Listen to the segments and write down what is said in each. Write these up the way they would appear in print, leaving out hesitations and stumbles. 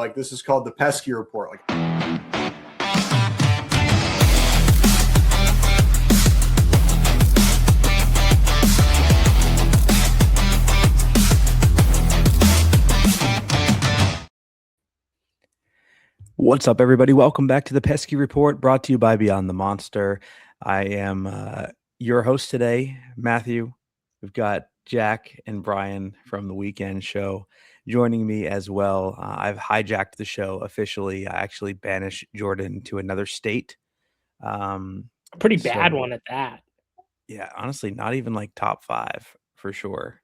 Like, this is called the Pesky Report. What's up, everybody? Welcome back to the Pesky Report, brought to you by Beyond the Monster. I am your host today, Matthew. We've got Jack and Brian from the weekend show joining me as well. I've hijacked the show officially. I actually banished Jordan to another state. Pretty bad one at that. Yeah, honestly, not even like top 5 for sure.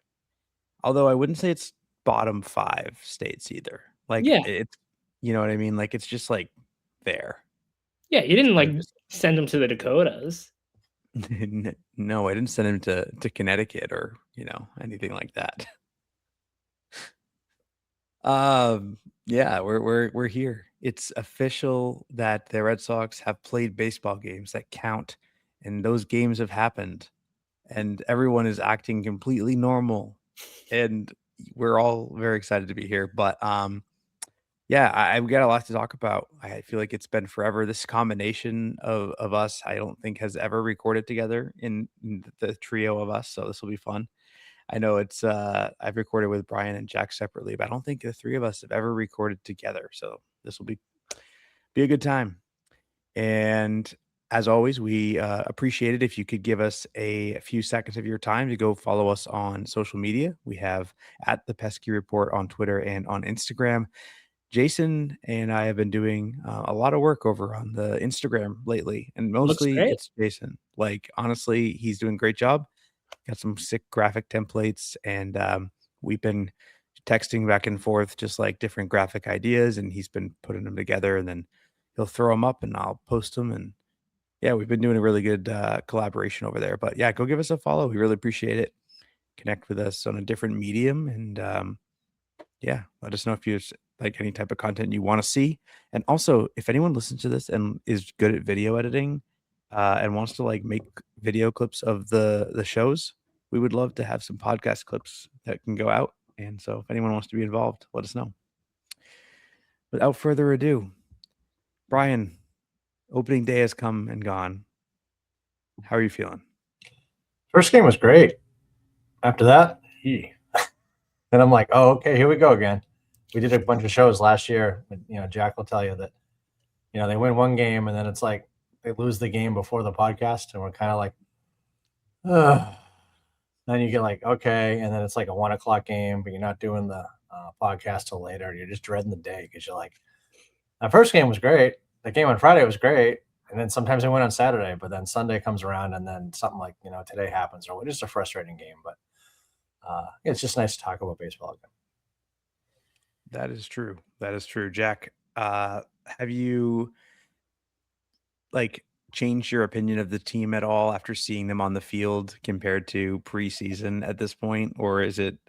Although I wouldn't say it's bottom 5 states either. Like, yeah, it's, you know what I mean? Like, it's just like there. Yeah, you didn't like send him to the Dakotas. No, I didn't send him to Connecticut or, anything like that. Yeah, we're here. It's official that the Red Sox have played baseball games that count, and those games have happened, and everyone is acting completely normal, and we're all very excited to be here. But yeah, we got a lot to talk about. I feel like it's been forever. This combination of us, I don't think has ever recorded together in the trio of us. So this will be fun. I know it's I've recorded with Brian and Jack separately, but I don't think the three of us have ever recorded together. So this will be a good time. And as always, we appreciate it if you could give us a few seconds of your time to go follow us on social media. We have at the Pesky Report on Twitter and on Instagram. Jason and I have been doing a lot of work over on the Instagram lately, and mostly it's Jason. Like, honestly, he's doing a great job. Got some sick graphic templates, and we've been texting back and forth just like different graphic ideas, and he's been putting them together, and then he'll throw them up and I'll post them. And yeah, we've been doing a really good collaboration over there. But yeah, go give us a follow. We really appreciate it. Connect with us on a different medium, and yeah, let us know if you like any type of content you want to see. And also, if anyone listens to this and is good at video editing and wants to like make video clips of the shows, we would love to have some podcast clips that can go out. And so if anyone wants to be involved, let us know. Without further ado, Brian, opening day has come and gone. How are you feeling? First game was great. After that, then I'm like, oh, okay, here we go again. We did a bunch of shows last year. Jack will tell you that, they win one game and then it's like they lose the game before the podcast, and we're kind of like, ugh. Then you get like, okay, and then it's like a 1 o'clock game, but you're not doing the podcast till later. You're just dreading the day because you're like, that first game was great. The game on Friday was great. And then sometimes they win on Saturday, but then Sunday comes around and then something like, today happens, or just a frustrating game. But it's just nice to talk about baseball again. That is true. That is true. Jack, have you changed your opinion of the team at all after seeing them on the field compared to preseason at this point? Or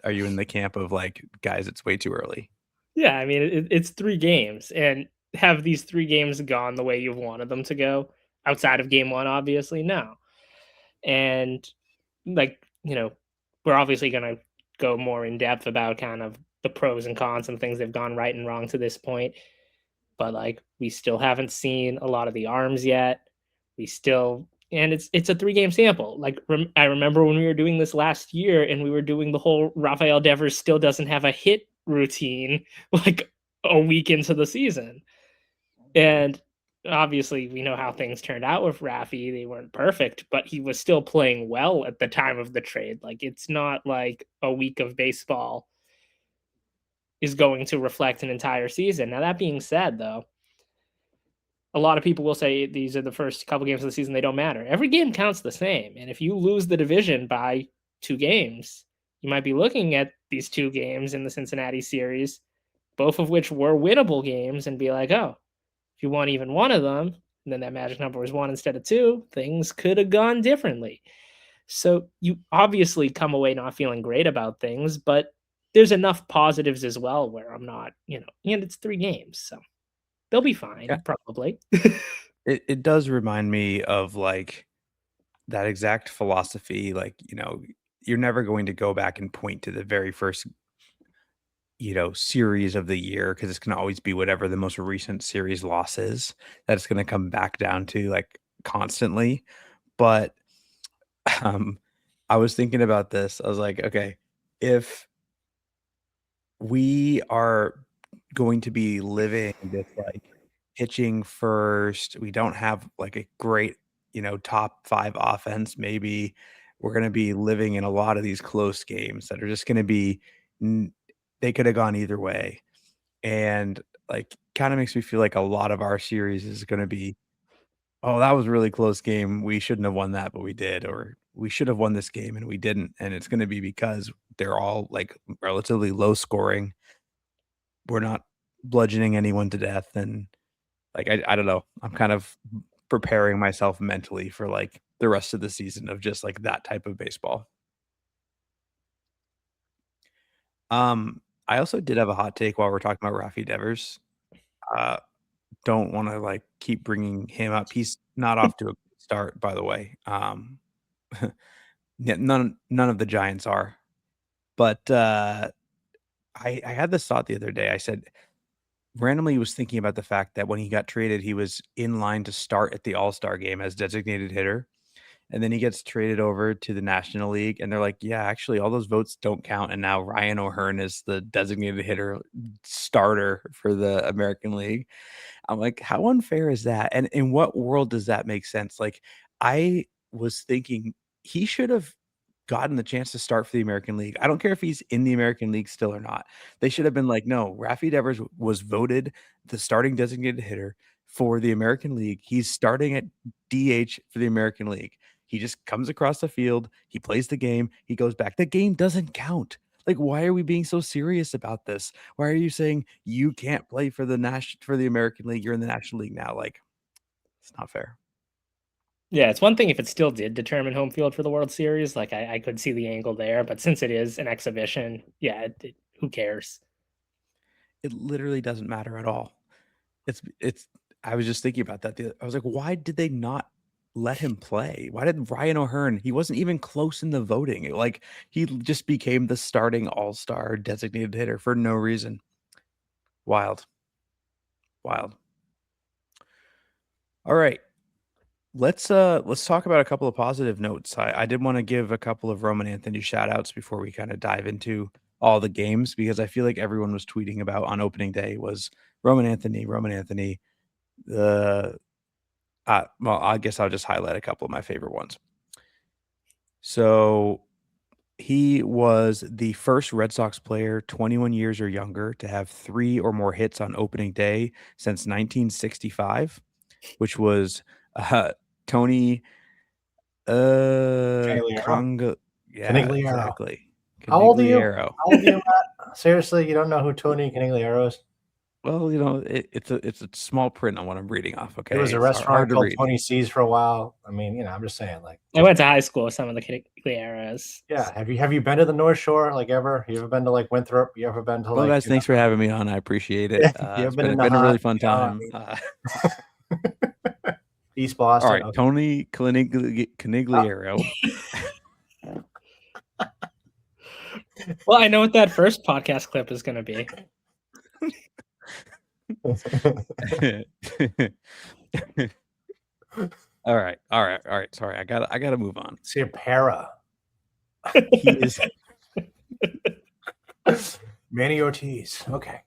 are you in the camp of like, guys, it's way too early? Yeah, I mean, it's 3 games, and have these 3 games gone the way you've wanted them to go outside of game 1? Obviously, no. And we're obviously going to go more in depth about kind of the pros and cons and things they've gone right and wrong to this point. But we still haven't seen a lot of the arms yet. And it's a 3-game sample. I remember when we were doing this last year and we were doing the whole Rafael Devers still doesn't have a hit routine a week into the season. And obviously we know how things turned out with Rafi. They weren't perfect, but he was still playing well at the time of the trade. It's not like a week of baseball is going to reflect an entire season. Now, that being said, though, a lot of people will say these are the first couple games of the season, they don't matter. Every game counts the same. And if you lose the division by 2 games, you might be looking at these 2 games in the Cincinnati series, both of which were winnable games, and be like, oh, if you won even one of them, and then that magic number was 1 instead of 2, things could have gone differently. So you obviously come away not feeling great about things, but there's enough positives as well where I'm not, and it's 3 games, so they'll be fine, probably. It does remind me of that exact philosophy. You're never going to go back and point to the very first series of the year, because it's going to always be whatever the most recent series loss is that it's going to come back down to, like, constantly. But I was thinking about this. I was like, okay, if we are going to be living this, like, pitching first, we don't have like a great, top 5 offense, maybe we're going to be living in a lot of these close games that are just going to be they could have gone either way. And, like, kind of makes me feel like a lot of our series is going to be, oh, that was a really close game, we shouldn't have won that, but we did, or we should have won this game and we didn't. And it's going to be because they're all, like, relatively low scoring. We're not bludgeoning anyone to death. And, like, I don't know, I'm kind of preparing myself mentally for, like, the rest of the season of just, like, that type of baseball. I also did have a hot take while we're talking about Rafi Devers. Don't want to, like, keep bringing him up. He's not off to a good start, by the way. Yeah, none of the Giants are. But I had this thought the other day. I said, randomly was thinking about the fact that when he got traded, he was in line to start at the All-Star game as designated hitter. And then he gets traded over to the National League, and they're like, yeah, actually, all those votes don't count. And now Ryan O'Hearn is the designated hitter starter for the American League. I'm like, how unfair is that? And in what world does that make sense? Like, I was thinking he should have gotten the chance to start for the American League. I don't care if he's in the American League still or not. They should have been like, no, Rafi Devers was voted the starting designated hitter for the American League. He's starting at DH for the American League. He just comes across the field. He plays the game. He goes back. The game doesn't count. Like, why are we being so serious about this? Why are you saying you can't play for the American League? You're in the National League now. Like, it's not fair. Yeah, it's one thing if it still did determine home field for the World Series. Like, I could see the angle there, but since it is an exhibition, yeah, who cares? It literally doesn't matter at all. It's. I was just thinking about that. I was like, why did they not let him play? Why did Ryan O'Hearn? He wasn't even close in the voting. Like, he just became the starting all-star designated hitter for no reason. Wild. All right. Let's talk about a couple of positive notes. I did want to give a couple of Roman Anthony shout outs before we kind of dive into all the games, because I feel like everyone was tweeting about on opening day was Roman Anthony. Well, I guess I'll just highlight a couple of my favorite ones. So he was the first Red Sox player 21 years or younger to have 3 or more hits on opening day since 1965, which was Tony Canigliaro. Yeah, Canigliaro. exactly. How old are you? Canigliaro. How old are you, Matt? Seriously, you don't know who Tony Canigliaro is? Well, it's a small print on what I'm reading off. Okay, There was a It's restaurant hard to called read. Tony C's for a while. I mean, I'm just saying, like, I went to high school with some of the Canigliaros. yeah. Have you been to the North Shore, like, ever? You ever been to, like, Winthrop? You ever been to, Well, like, guys, thanks for having me on. I appreciate it. You It's ever been in been the a really hot, fun you know, I time. mean, East Boston? All right, Okay. Tony Canigliaro. Well, I know what that first podcast clip is going to be. All right. Sorry, I gotta move on. See a para. He is Manny Ortiz. Okay.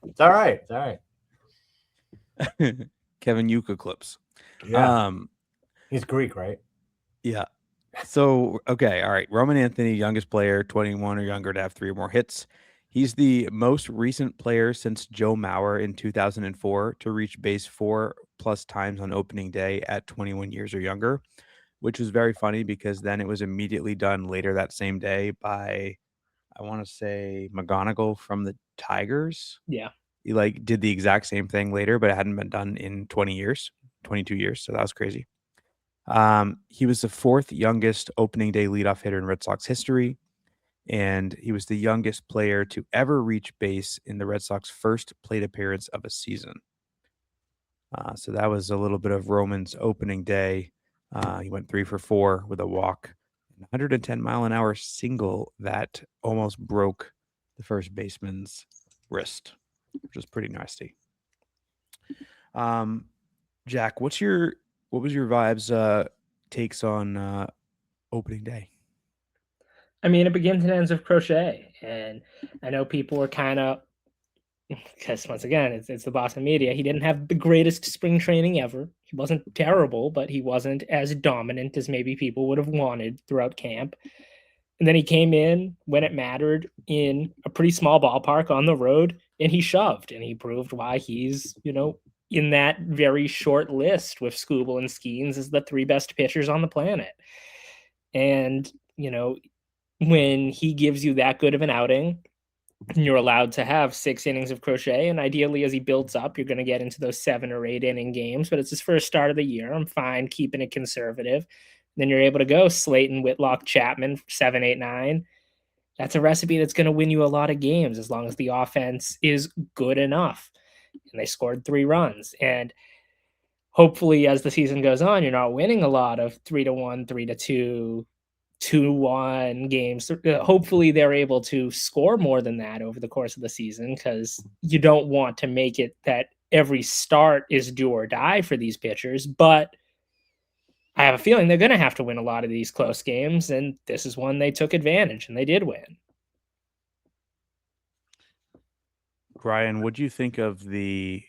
It's all right. Kevin Yuka clips. Yeah. He's Greek, right? Yeah. So, okay, all right. Roman Anthony, youngest player, 21 or younger to have 3 or more hits. He's the most recent player since Joe Mauer in 2004 to reach base 4+ times on opening day at 21 years or younger, which was very funny because then it was immediately done later that same day by, I want to say, McGonigal from the Tigers. Yeah. He, like, did the exact same thing later, but it hadn't been done in 22 years. So that was crazy. He was the 4th youngest opening day leadoff hitter in Red Sox history, and he was the youngest player to ever reach base in the Red Sox first plate appearance of a season. So that was a little bit of Roman's opening day. He went 3 for 4 with a walk, 110-mile-an-hour single that almost broke the first baseman's wrist, which is pretty nasty. Jack, what was your vibes, takes on opening day? I mean, it begins and ends with Crochet, and I know people were kind of, because once again, it's the Boston media. He didn't have the greatest spring training ever. He wasn't terrible, but he wasn't as dominant as maybe people would have wanted throughout camp. And then he came in when it mattered in a pretty small ballpark on the road, and he shoved, and he proved why he's, in that very short list with Skubal and Skeens as the 3 best pitchers on the planet. And, when he gives you that good of an outing, you're allowed to have 6 innings of Crochet. And ideally, as he builds up, you're going to get into those 7 or 8 inning games. But it's his first start of the year. I'm fine keeping it conservative. Then you're able to go Slayton, Whitlock, Chapman, 7, 8, 9. That's a recipe that's going to win you a lot of games as long as the offense is good enough. And they scored 3 runs. And hopefully, as the season goes on, you're not winning a lot of 3-1, 3-2, 2-1 games. Hopefully they're able to score more than that over the course of the season, because you don't want to make it that every start is do or die for these pitchers. But I have a feeling they're going to have to win a lot of these close games, and this is one they took advantage, and they did win. Brian, what do you think of the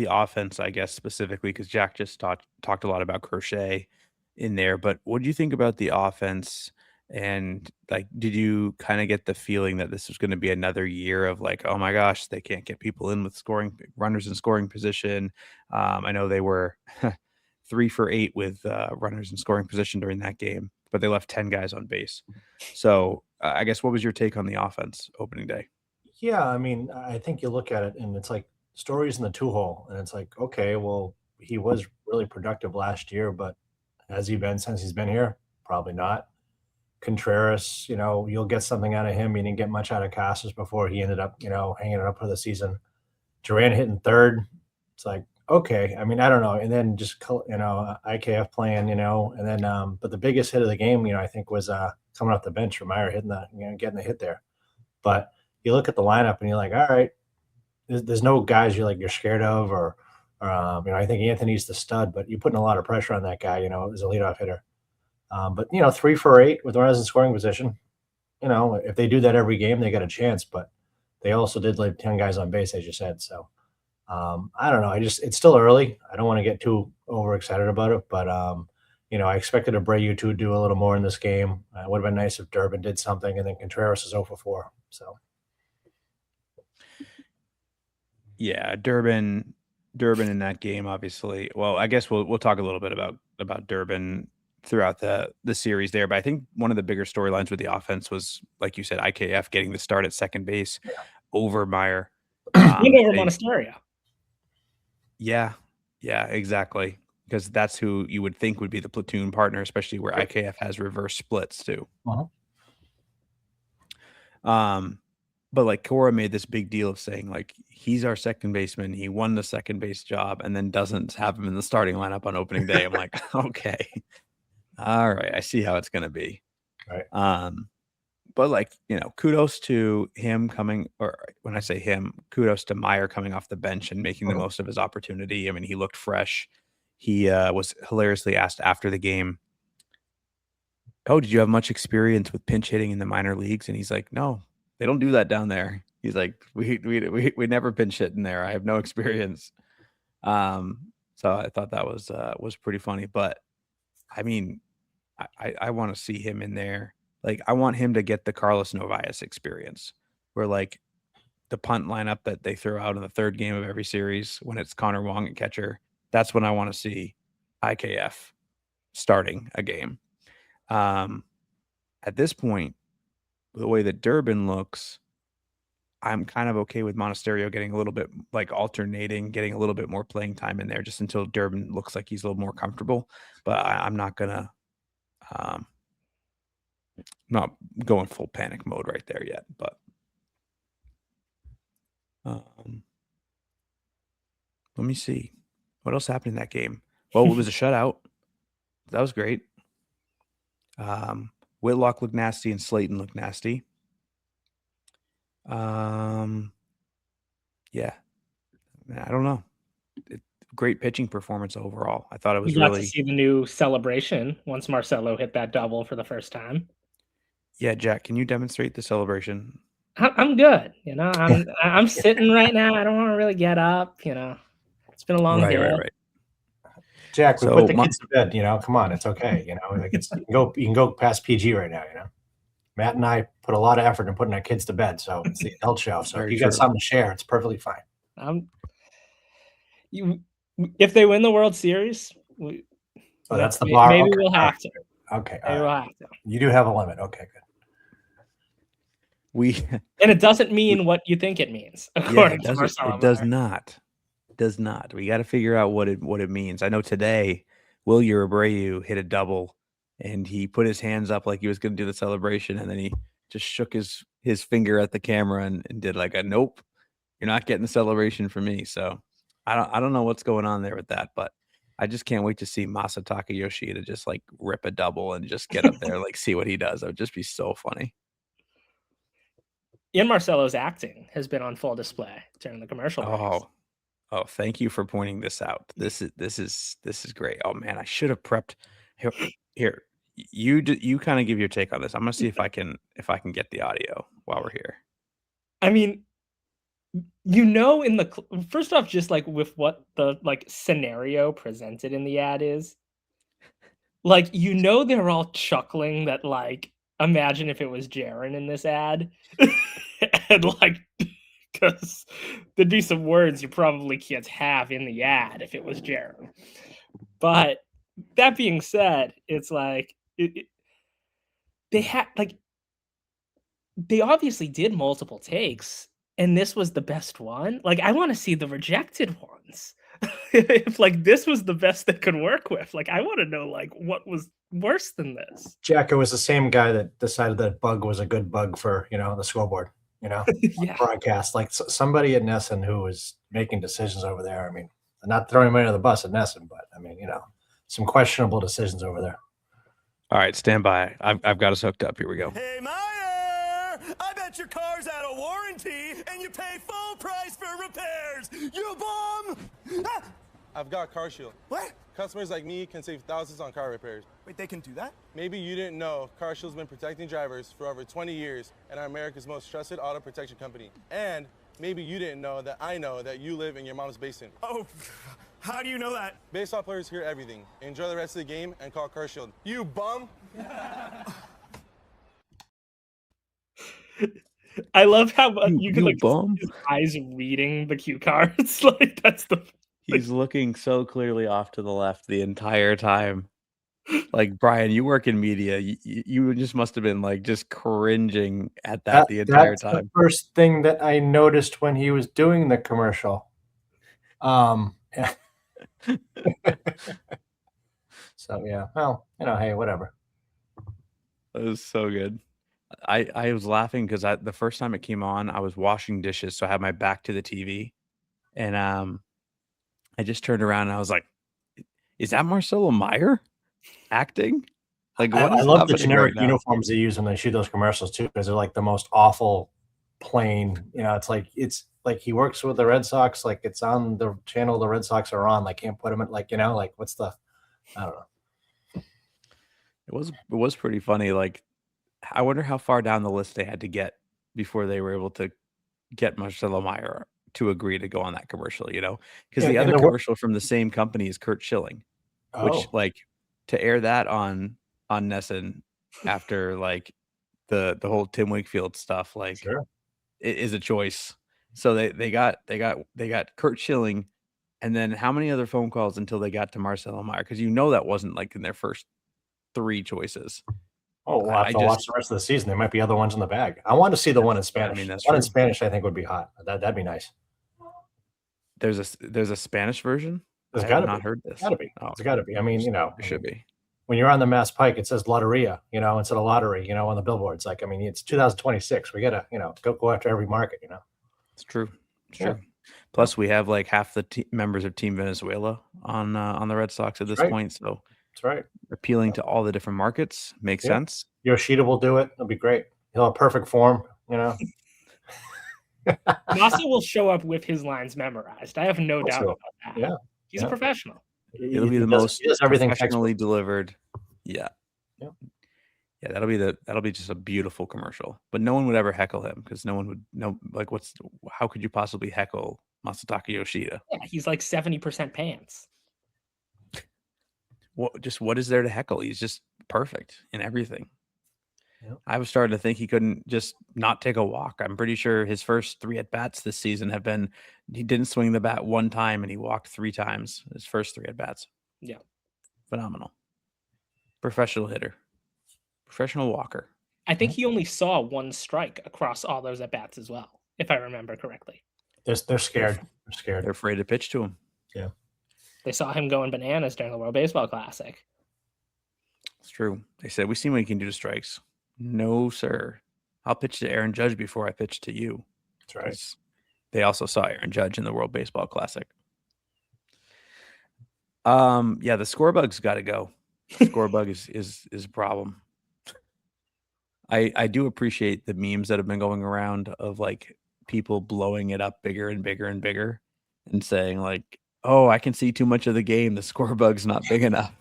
offense, I guess, specifically, because Jack just talked a lot about Crochet in there, but what do you think about the offense? And like, did you kind of get the feeling that this was going to be another year of like, oh my gosh, they can't get people in with scoring runners in scoring position? I know they were 3 for 8 with runners in scoring position during that game, but they left 10 guys on base. So I guess, what was your take on the offense opening day? Yeah, I mean, I think you look at it and it's like stories in the 2-hole, and it's like, okay, well, he was really productive last year, but has he been since he's been here? Probably not. Contreras, you'll get something out of him. He didn't get much out of Casas before he ended up, hanging it up for the season. Duran hitting third. It's like, okay. I mean, I don't know. And then just, IKF playing, and then, but the biggest hit of the game, I think was coming off the bench for Meyer hitting getting the hit there. But you look at the lineup and you're like, all right, there's no guys you're scared of, or I think Anthony's the stud, but you're putting a lot of pressure on that guy, as a leadoff hitter. But 3 for 8 with runners in scoring position. If they do that every game, they got a chance. But they also did leave 10 guys on base, as you said. So I don't know. It's still early. I don't want to get too overexcited about it, but I expected Abreu to do a little more in this game. It would have been nice if Durbin did something, and then Contreras is 0 for 4. So yeah, Durbin in that game, obviously. Well, I guess we'll talk a little bit about Durbin throughout the series there, but I think one of the bigger storylines with the offense was, like you said, IKF getting the start at second base over Meyer. Over Monasterio. Yeah, exactly, because that's who you would think would be the platoon partner, especially where IKF has reverse splits too. But like Cora made this big deal of saying like he's our second baseman, he won the second base job, and then doesn't have him in the starting lineup on opening day. I'm like, okay, all right, I see how it's gonna be. Right. But like, kudos to him coming, or when I say him, kudos to Meyer coming off the bench and making the most of his opportunity. I mean, he looked fresh. He was hilariously asked after the game, "Oh, did you have much experience with pinch hitting in the minor leagues?" And he's like, "No, they don't do that down there." He's like, we never pinch hit in there. I have no experience. So I thought that was pretty funny. But I mean, I want to see him in there. Like, I want him to get the Carlos Novaes experience, where like the punt lineup that they throw out in the third game of every series when it's Connor Wong at catcher. That's when I want to see IKF starting a game. At this point, the way that Durbin looks, I'm kind of okay with Monasterio getting a little bit like alternating, getting a little bit more playing time in there just until Durbin looks like he's a little more comfortable. But I'm not gonna not going full panic mode right there yet. But let me see what else happened in that game. Well, it was a shutout. That was great. Whitlock looked nasty and Slayton looked nasty. Yeah, I don't know. Great pitching performance overall. I thought it was You got to really. see the new celebration once Marcelo hit that double for the first time. Yeah, Jack, can you demonstrate the celebration? I'm good. I'm sitting right now. I don't want to really get up. It's been a long day. Right. Jack, we So put the kids to bed. Come on, it's okay. Like you can go past PG right now. Matt and I put a lot of effort in putting our kids to bed, so it's the adult show. So Very if you got true. something to share, it's perfectly fine. If they win the World Series, that's the bar. Maybe Okay. we'll have to. Okay, maybe we'll have to. You do have a limit. Okay, good. And it doesn't mean what you think it means. According to Marcelo, it does not. It does not. We got to figure out what it means. I know today, Will Abreu hit a double, and he put his hands up like he was going to do the celebration, and then he just shook his finger at the camera and did like a nope. You're not getting the celebration from me. So I don't know what's going on there with that, but I just can't wait to see Masataka Yoshida just like rip a double and just get up there, like see what he does. That would just be so funny. Ian Marcelo's acting has been on full display during the commercial breaks. Oh, thank you for pointing this out. This is great. Oh man, I should have prepped. Here, you kind of give your take on this. I'm gonna see if I can get the audio while we're here. I mean, first off, just like with what the scenario presented in the ad is, like they're all chuckling that imagine if it was Jaren in this ad, and because there'd be some words you probably can't have in the ad if it was Jaren. But that being said, it's they obviously did multiple takes, and this was the best one. I want to see the rejected ones. If this was the best they could work with, I want to know what was worse than this. Jack, it was the same guy that decided that bug was a good bug for the scoreboard. Yeah. Broadcast, somebody at NESN who was making decisions over there. I mean, I'm not throwing anybody under the bus at NESN, but I mean, some questionable decisions over there. All right, stand by. I've got us hooked up. Here we go. Hey, Meyer! I bet your car's out of warranty and you pay full price for repairs. You bum! Ah! I've got CarShield. What? Customers like me can save thousands on car repairs. Wait, they can do that? Maybe you didn't know CarShield's been protecting drivers for over 20 years and are America's most trusted auto protection company. And maybe you didn't know that I know that you live in your mom's basement. Oh, how do you know that? Baseball players hear everything. Enjoy the rest of the game and call CarShield. You bum! I love how you can bum. see his eyes reading the cue cards. That's the. He's looking so clearly off to the left the entire time. Brian, you work in media. You just must have been just cringing at that the entire time. The first thing that I noticed when he was doing the commercial. Yeah. So yeah, well, hey, whatever. It was so good. I was laughing because the first time it came on, I was washing dishes, so I had my back to the TV, and I just turned around and I was like, "Is that Marcelo Meyer acting?" I love the generic uniforms they use when they shoot those commercials too, because they're the most awful, plain. It's like he works with the Red Sox, it's on the channel the Red Sox are on. Can't put him in what's the, I don't know. It was pretty funny. I wonder how far down the list they had to get before they were able to get Marcelo Meyer to agree to go on that commercial, because the other commercial from the same company is Kurt Schilling, which to air that on NESN after the whole Tim Wakefield stuff, sure. It is a choice. So they got Kurt Schilling, and then how many other phone calls until they got to Marcelo Meyer? Because that wasn't in their first 3 choices. Oh, we'll have to watch the rest of the season. There might be other ones in the bag. I want to see the one in Spanish. I mean, one in Spanish, I think, would be hot. That'd be nice. There's a Spanish version. There's got to be. Not heard this. Got to be. It's got to be. I mean, it should be. When you're on the Mass Pike, it says Lotteria, instead of lottery, on the billboards. It's 2026. We gotta, go after every market. It's true. It's true. Plus, we have half the members of Team Venezuela on the Red Sox at this point. So that's right. Appealing to all the different markets makes sense. Yoshida will do it. It'll be great. He'll have perfect form. Masa will show up with his lines memorized. I have no doubt Also, about that. yeah, He's a professional. It'll be He the does- most he does everything professionally textbook. delivered. Yeah. Yep. Yeah, that'll be just a beautiful commercial. But no one would ever heckle him because no one would know like how could you possibly heckle Masataka Yoshida? Yeah, he's like 70% pants. What is there to heckle? He's just perfect in everything. Yep. I was starting to think he couldn't just not take a walk. I'm pretty sure his first 3 at-bats this season have been he didn't swing the bat 1 time and he walked 3 times his first 3 at-bats. Yeah. Phenomenal. Professional hitter. Professional walker. I think he only saw 1 strike across all those at-bats as well, if I remember correctly. They're scared. They're scared. They're afraid to pitch to him. Yeah. They saw him going bananas during the World Baseball Classic. It's true. They said, we see what he can do to strikes. No, sir. I'll pitch to Aaron Judge before I pitch to you. That's right. 'Cause they also saw Aaron Judge in the World Baseball Classic. Yeah, the scorebug's got to go. Scorebug is a problem. I do appreciate the memes that have been going around of like people blowing it up bigger and bigger and bigger and saying like, oh, I can see too much of the game. The scorebug's not big enough.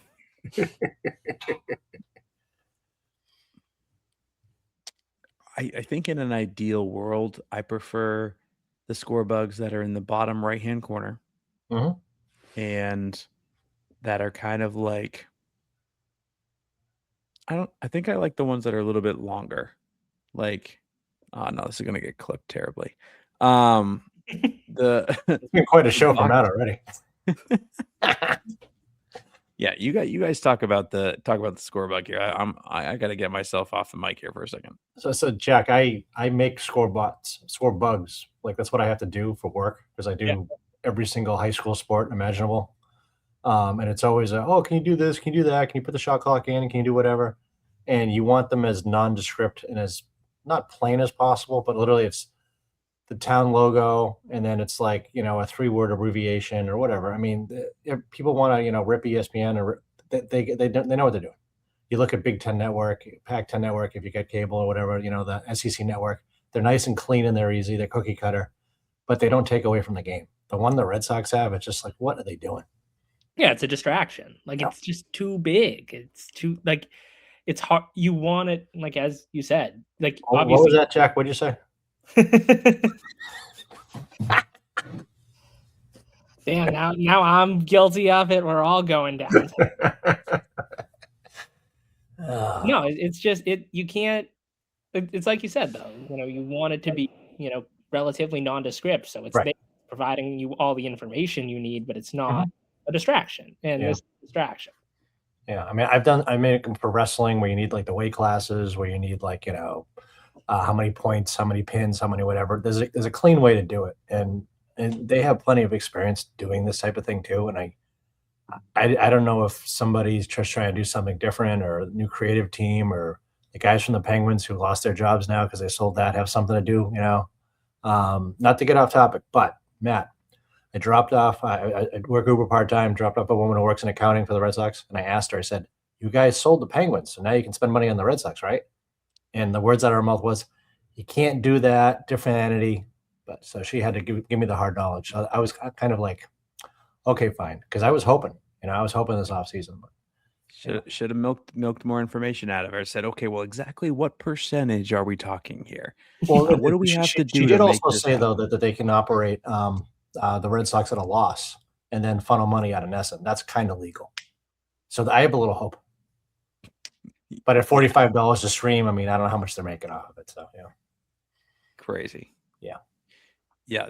I think in an ideal world, I prefer the score bugs that are in the bottom right-hand corner Mhm. and that are kind of like, I think I like the ones that are a little bit longer. Like, oh no, this is going to get clipped terribly. It's been quite a show for Matt already. Yeah, you guys talk about the score bug here. I got to get myself off the mic here for a second. So Jack, I make score bugs. Like that's what I have to do for work because I do every single high school sport imaginable. And it's always can you do this? Can you do that? Can you put the shot clock in? Can you do whatever? And you want them as nondescript and as not plain as possible, but literally it's the town logo, and then it's like, a 3-word abbreviation or whatever. I mean, if people want to, rip ESPN or they know what they're doing. You look at Big Ten Network, Pac-10 Network, if you get cable or whatever, the SEC Network, they're nice and clean and they're easy. They're cookie cutter, but they don't take away from the game. The one the Red Sox have, it's just like, what are they doing? Yeah, it's a distraction. Like it's just too big. It's too like it's hard. You want it, like as you said, like What was that, Jack? What'd you say? Damn, now I'm guilty of it. We're all going down. No, it's just you can't. It's like you said though. You want it to be relatively nondescript, so it's Right. providing you all the information you need, but it's not a distraction. And this is a distraction. Yeah, I mean, I made them for wrestling where you need like the weight classes, where you need like how many points, how many pins, how many whatever. There's a clean way to do it, and they have plenty of experience doing this type of thing too. And I don't know if somebody's just trying to do something different or a new creative team or the guys from the Penguins who lost their jobs now because they sold that have something to do. Not to get off topic, but Matt, I dropped off. I work Uber part-time, dropped off a woman who works in accounting for the Red Sox. And I asked her, I said, you guys sold the Penguins, so now you can spend money on the Red Sox, right? And the words out of her mouth was, you can't do that, different entity. But so she had to give me the hard knowledge. So I was kind of like, okay, fine. Because I was hoping, this offseason. Should have milked more information out of her. Said, okay, well, exactly what percentage are we talking here? Well, what do we have to do? She did to make also this say, happen? though, that they can operate the Red Sox at a loss and then funnel money out of NESN. That's kind of legal. So I have a little hope. But at $45 a stream, I mean, I don't know how much they're making off of it. So, Crazy. Yeah. Yeah.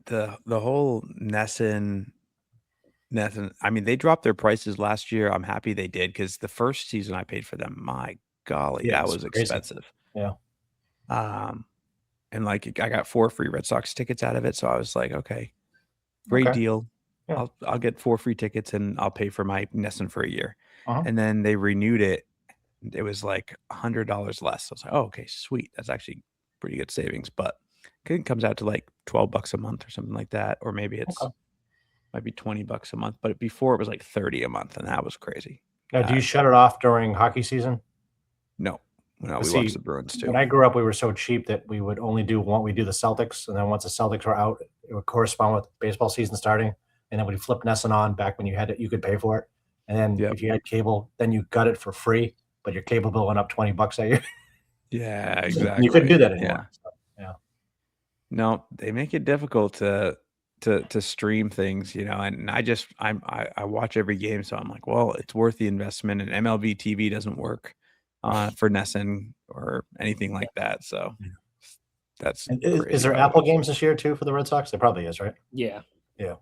The whole NESN, I mean, they dropped their prices last year. I'm happy they did because the first season I paid for them, my golly, that was crazy. expensive. Yeah. And like I got 4 free Red Sox tickets out of it. So I was like, okay, great deal. Yeah. I'll get 4 free tickets and I'll pay for my NESN for a year. Uh-huh. And then they renewed it. It was like $100 less. So I was like, oh, okay, sweet. That's actually pretty good savings. But it comes out to like $12 a month or something like that. Or maybe might be $20 a month. But before it was like $30 a month. And that was crazy. Now, do you shut it off during hockey season? No. No, we See, watched the Bruins too. When I grew up, we were so cheap that we would only do the Celtics, and then once the Celtics were out, it would correspond with baseball season starting, and then we'd flip NESN on back when you could pay for it, and then Yep. if you had cable, then you got it for free, but your cable bill went up $20 a year. Yeah, exactly. You couldn't do that anymore. Yeah. So, No, they make it difficult to stream things, and I watch every game, so I'm like, well, it's worth the investment, and MLB TV doesn't work for NESN or anything like that. So that's is there Apple games this year too for the Red Sox? There probably is, right? Yeah. Yeah.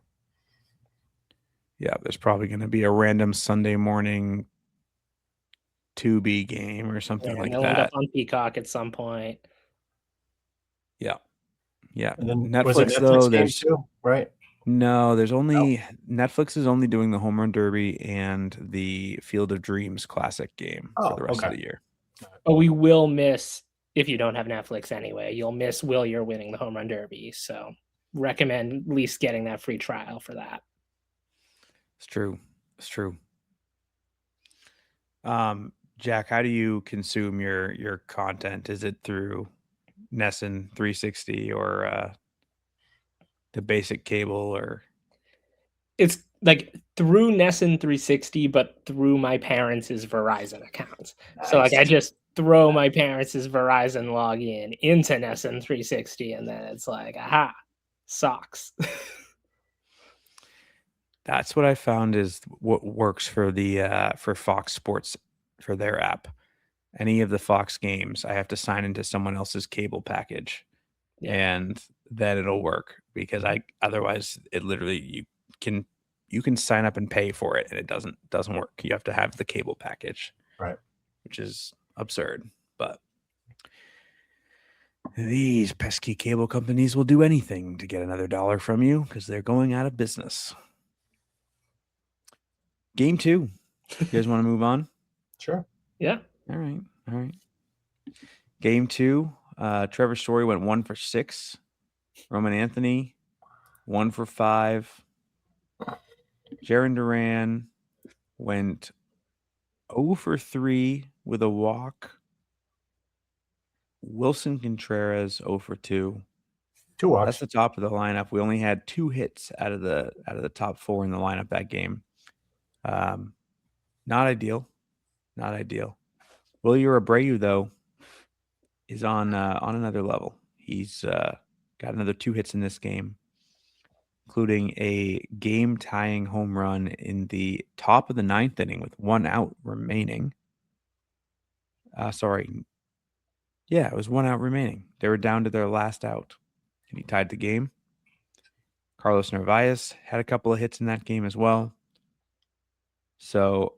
Yeah, there's probably going to be a random Sunday morning Tubi game or something like they'll end that. up on Peacock at some point. Yeah. Yeah. And then Netflix, was it Netflix though, games too, right? No, there's only Netflix is only doing the Home Run Derby and the Field of Dreams Classic game for the rest of the year. But we will miss, if you don't have Netflix anyway, you'll miss Will You're winning the Home Run Derby. So recommend at least getting that free trial for that. It's true. It's true. Jack, how do you consume your content? Is it through NESN 360 or the basic cable, or? It's like through NESN 360, but through my parents' Verizon accounts. Nice. So like I just throw my parents' Verizon login into NESN 360, and then it's like, aha, Sox. That's what I found is what works for the for Fox Sports for their app. Any of the Fox games, I have to sign into someone else's cable package, and then it'll work, because otherwise it literally you can sign up and pay for it and it doesn't work. You have to have the cable package, right? Which is absurd. But these pesky cable companies will do anything to get another dollar from you because they're going out of business. Game 2. You guys want to move on? Sure. Yeah. All right. Game 2. Trevor Story went 1 for 6. Roman Anthony 1 for 5. Jarren Duran went 0 for 3 with a walk. Wilson Contreras 0 for 2. 2 walks. That's the top of the lineup. We only had 2 hits out of the top 4 in the lineup that game. Not ideal. Wilyer Abreu, though, is on another level. He's got another 2 hits in this game, including a game-tying home run in the top of the 9th inning with 1 out remaining. Yeah, it was 1 out remaining. They were down to their last out, and he tied the game. Carlos Narvaez had a couple of hits in that game as well. So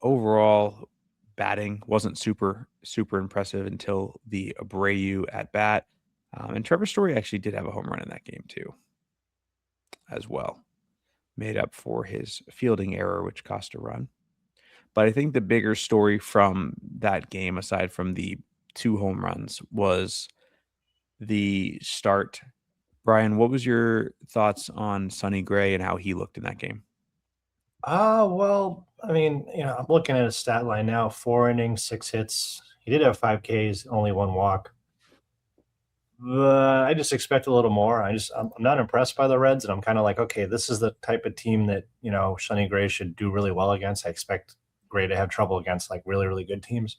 overall, batting wasn't super impressive until the Abreu at bat. And Trevor Story actually did have a home run in that game too, as well. Made up for his fielding error, which cost a run. But I think the bigger story from that game, aside from the 2 home runs, was the start. Brian, what was your thoughts on Sonny Gray and how he looked in that game? Well, I mean, I'm looking at his stat line now: 4 innings, 6 hits. He did have 5 Ks, only 1 walk. I just expect a little more. I'm not impressed by the Reds, and I'm kind of like, okay, this is the type of team that Sonny Gray should do really well against. I expect Gray to have trouble against like really, really good teams.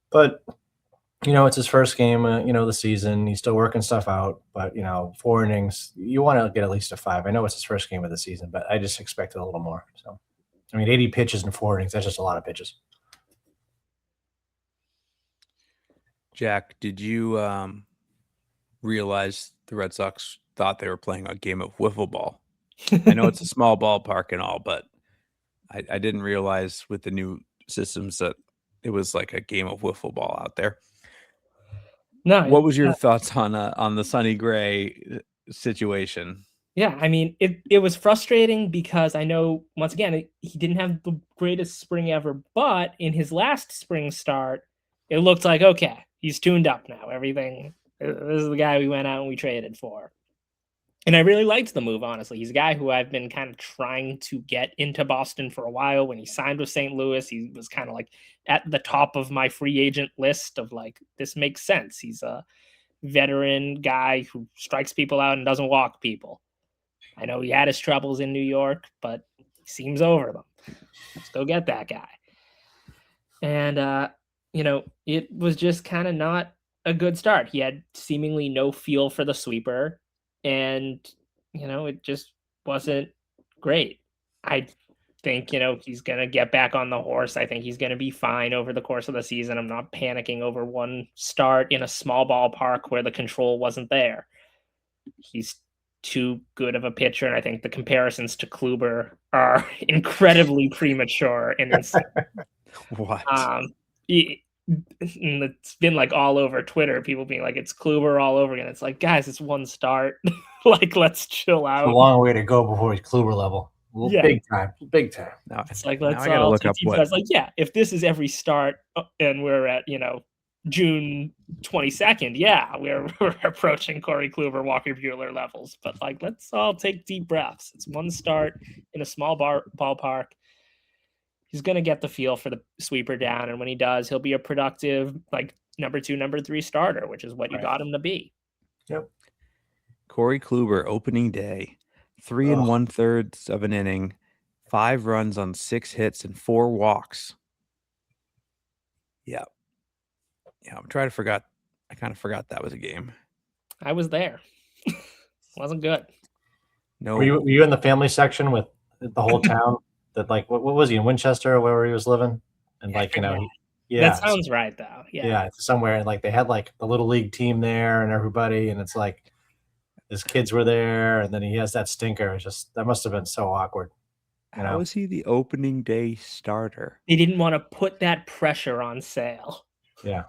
But it's his first game, the season. He's still working stuff out. But 4 innings, you want to get at least a 5. I know it's his first game of the season, but I just expected a little more. So, 80 pitches in 4 innings—that's just a lot of pitches. Jack, did you realize the Red Sox thought they were playing a game of wiffle ball? I know it's a small ballpark and all, but I didn't realize with the new systems that it was like a game of wiffle ball out there. No. What was your thoughts on the Sonny Gray situation? Yeah, I mean, it was frustrating because I know, once again, he didn't have the greatest spring ever, but in his last spring start, it looked like, okay, he's tuned up now. Everything, this is the guy we went out and we traded for. And I really liked the move, honestly. He's a guy who I've been kind of trying to get into Boston for a while. When he signed with St. Louis, he was kind of like at the top of my free agent list of like, this makes sense. He's a veteran guy who strikes people out and doesn't walk people. I know he had his troubles in New York, but he seems over them. Let's go get that guy. And, it was just kind of not a good start. He had seemingly no feel for the sweeper. And, it just wasn't great. I think, he's going to get back on the horse. I think he's going to be fine over the course of the season. I'm not panicking over one start in a small ballpark where the control wasn't there. He's too good of a pitcher. And I think the comparisons to Kluber are incredibly premature and insane. What? It's been like all over Twitter, people being like, it's Kluber all over again. It's like, guys, it's one start. Like, let's chill out. It's a long way to go before he's Kluber level. Yeah. Big time. Now, It's like, now let's I gotta all look take up deep what. breaths. Like, yeah, if this is every start and we're at, June 22nd, yeah, we're approaching Corey Kluber, Walker Buehler levels. But like, let's all take deep breaths. It's one start in a small ballpark. He's going to get the feel for the sweeper down. And when he does, he'll be a productive, like, number 2, number 3 starter, which is what you got him to be. Yep. Corey Kluber, opening day, 3 1/3 of an inning, 5 runs on 6 hits and 4 walks. Yeah. I'm trying to forget. I kind of forgot that was a game. I was there. Wasn't good. No. Were you in the family section with the whole town? That like what was he in Winchester or where he was living? And like that sounds right though. Yeah, it's somewhere, and like they had like the little league team there and everybody, and it's like his kids were there, and then he has that stinker. It's just that must have been so awkward. How was he the opening day starter? They didn't want to put that pressure on Sale. Yeah,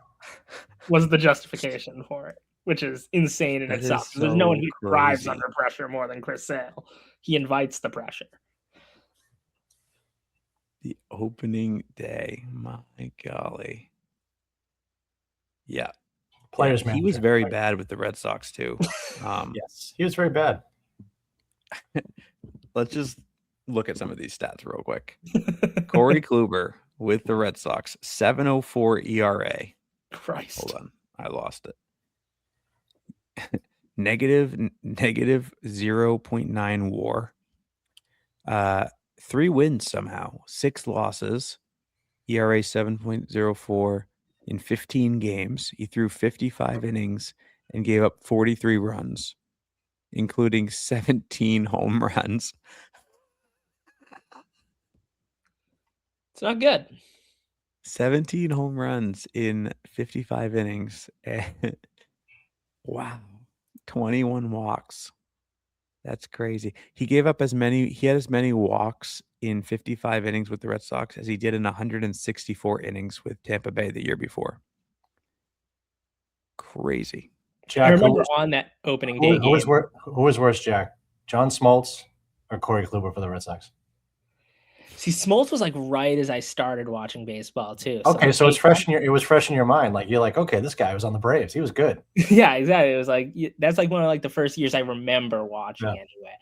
was the justification for it, which is insane in itself. There's no one who thrives under pressure more than Chris Sale. He invites the pressure. The opening day, my golly. Yeah. Players manager. He was very bad with the Red Sox too. Yes, he was very bad. Let's just look at some of these stats real quick. Corey Kluber with the Red Sox, 7.04 ERA. Christ. Hold on. I lost it. negative 0.9 WAR. 3 wins somehow, 6 losses, ERA 7.04 in 15 games. He threw 55 innings and gave up 43 runs, including 17 home runs. It's not good. 17 home runs in 55 innings. Wow. 21 walks. That's crazy. He had as many walks in 55 innings with the Red Sox as he did in 164 innings with Tampa Bay the year before. Crazy. Jack, I remember on that opening day game. Who was worse, Jack? John Smoltz or Corey Kluber for the Red Sox? See, Smoltz was like right as I started watching baseball too. Okay, so it's fresh in your fresh in your mind. Like you're like, okay, this guy was on the Braves. He was good. Yeah, exactly. It was like that's like one of like the first years I remember watching anyway.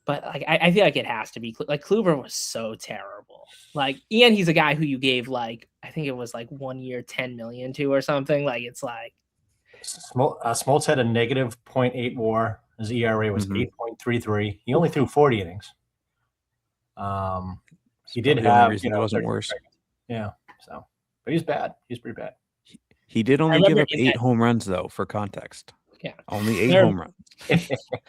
But like I feel like it has to be like Kluber was so terrible. Like and he's a guy who you gave like I think it was like 1 year $10 million to or something. Like it's like Smoltz had a negative 0.8 WAR. His ERA was 8.33. He only threw 40 innings. He did have, it wasn't worse. Yeah. So, but he's bad. He's pretty bad. He did only give up 8 home runs, though, for context. Yeah. Only 8 home runs.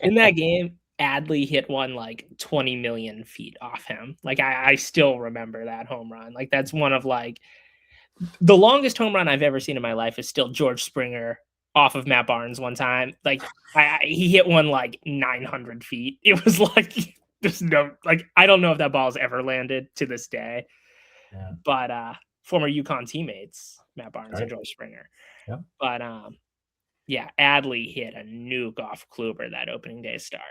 In that game, Adley hit one like 20 million feet off him. Like, I still remember that home run. Like, that's one of like the longest home run I've ever seen in my life is still George Springer off of Matt Barnes one time. Like, he hit one like 900 feet. It was like. There's no I don't know if that ball's ever landed to this day. Yeah. But former UConn teammates, Matt Barnes and George Springer. Yeah. But Adley hit a nuke off Kluber that opening day start.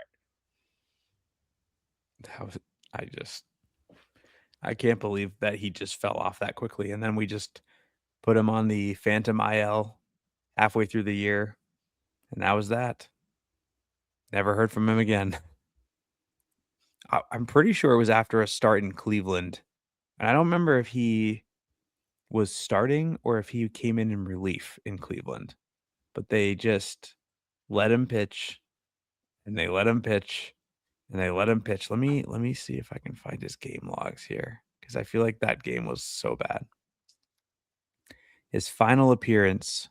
I can't believe that he just fell off that quickly. And then we just put him on the Phantom IL halfway through the year. And that was that. Never heard from him again. I'm pretty sure it was after a start in Cleveland. And I don't remember if he was starting or if he came in relief in Cleveland. But they just let him pitch, and they let him pitch, and they let him pitch. Let me see if I can find his game logs here, because I feel like that game was so bad. His final appearance.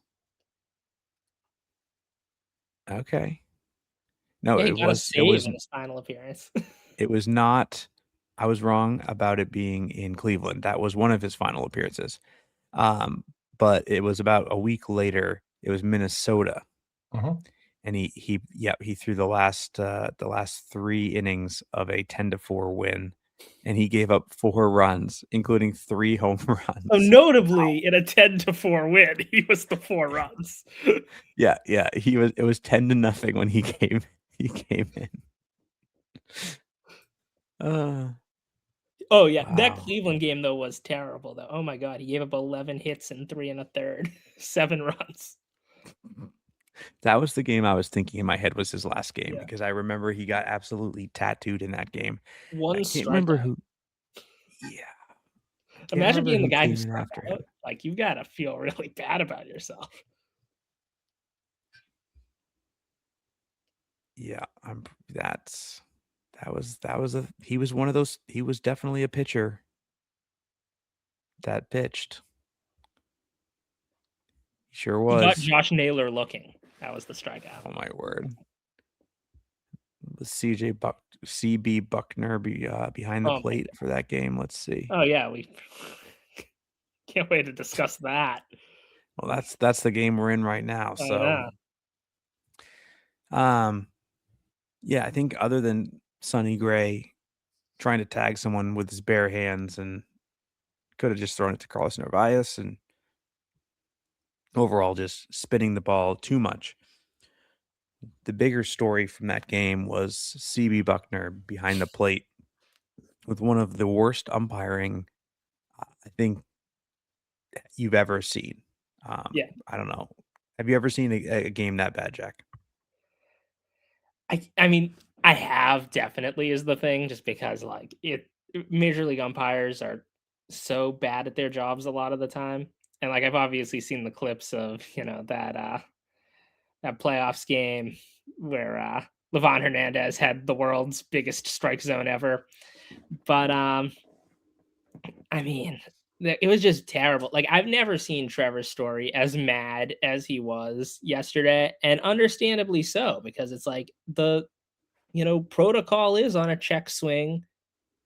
Okay. No, Yeah, he it got a was save in his final appearance. it was not. I was wrong about it being in Cleveland. That was one of his final appearances. But it was about a week later. It was Minnesota. And he threw the last 3 innings of a 10-4 win, and he gave up 4 runs, including 3 home runs. So notably, in a 10-4 win, he was the 4 runs. Yeah, it was 10-0 when he came in. Oh yeah, that Wow. Cleveland game though was terrible though. Oh my god, he gave up 11 hits in 3 1/3, 7 runs. That was the game I was thinking in my head was his last game, Yeah. because I remember he got absolutely tattooed in that game. One I can't remember strikeout. who. Yeah. Imagine being the guy who came in struck after out. him. Like, you gotta feel really bad about yourself. Yeah, he was one of those. He was definitely a pitcher that pitched. He sure He got was. Josh Naylor looking. That was the strikeout. Oh my word. Was CB Bucknor behind the Oh my plate for that game? Let's see. Oh yeah, we can't wait to discuss that. Well, that's the game we're in right now. Oh, So, yeah, I think other than Sonny Gray trying to tag someone with his bare hands, and could have just thrown it to Carlos Narvaez, and overall just spinning the ball too much. The bigger story from that game was CB Bucknor behind the plate with one of the worst umpiring I think you've ever seen. Yeah. I don't know. Have you ever seen a game that bad, Jack? I mean, I have, definitely, is the thing, just because like major league umpires are so bad at their jobs a lot of the time. And like I've obviously seen the clips of, that playoffs game where Livan Hernandez had the world's biggest strike zone ever. But I mean, it was just terrible. Like, I've never seen Trevor Story as mad as he was yesterday, and understandably so, because it's like the protocol is on a check swing,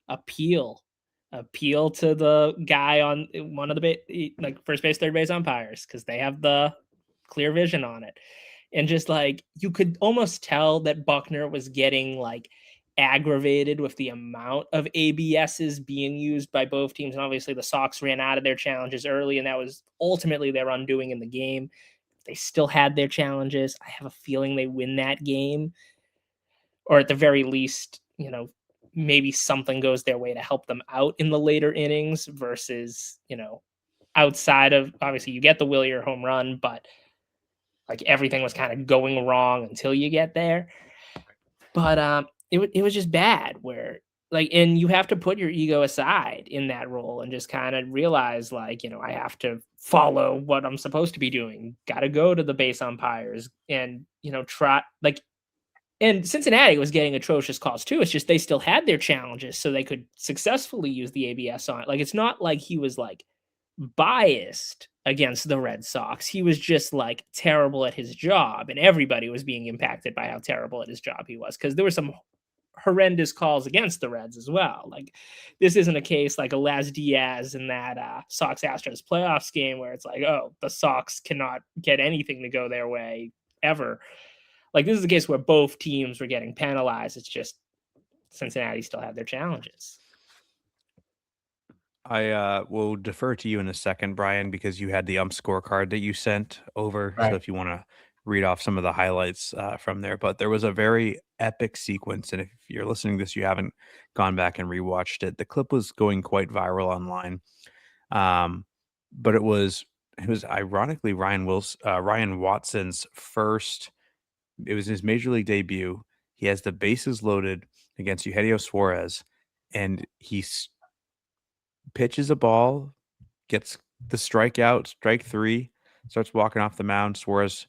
appeal to the guy on one of the like first base, third base umpires, because they have the clear vision on it. And just like, you could almost tell that Bucknor was getting like aggravated with the amount of ABSs being used by both teams. And obviously the Sox ran out of their challenges early, and that was ultimately their undoing in the game. They still had their challenges. I have a feeling they win that game, or at the very least, maybe something goes their way to help them out in the later innings versus, outside of, obviously you get the Willier home run, but like everything was kind of going wrong until you get there. But it was just bad, where like, and you have to put your ego aside in that role and just kind of realize, like, I have to follow what I'm supposed to be doing. Got to go to the base umpires and, try, like, and Cincinnati was getting atrocious calls too. It's just they still had their challenges, so they could successfully use the ABS on it. Like, it's not like he was like biased against the Red Sox. He was just like terrible at his job, and everybody was being impacted by how terrible at his job he was, because there were some horrendous calls against the Reds as well. Like, this isn't a case like a Laz Diaz in that Sox Astros playoffs game where it's like, oh, the Sox cannot get anything to go their way ever. Like, this is a case where both teams were getting penalized. It's just Cincinnati still had their challenges. I will defer to you in a second, Brian, because you had the scorecard that you sent over. Right. So if you want to read off some of the highlights from there. But there was a very epic sequence, and if you're listening to this, you haven't gone back and rewatched it. The clip was going quite viral online, but it was ironically Ryan Watson's first. It was his major league debut. He has the bases loaded against Eugenio Suarez, and he pitches a ball, gets the strikeout, strike 3, starts walking off the mound. Suarez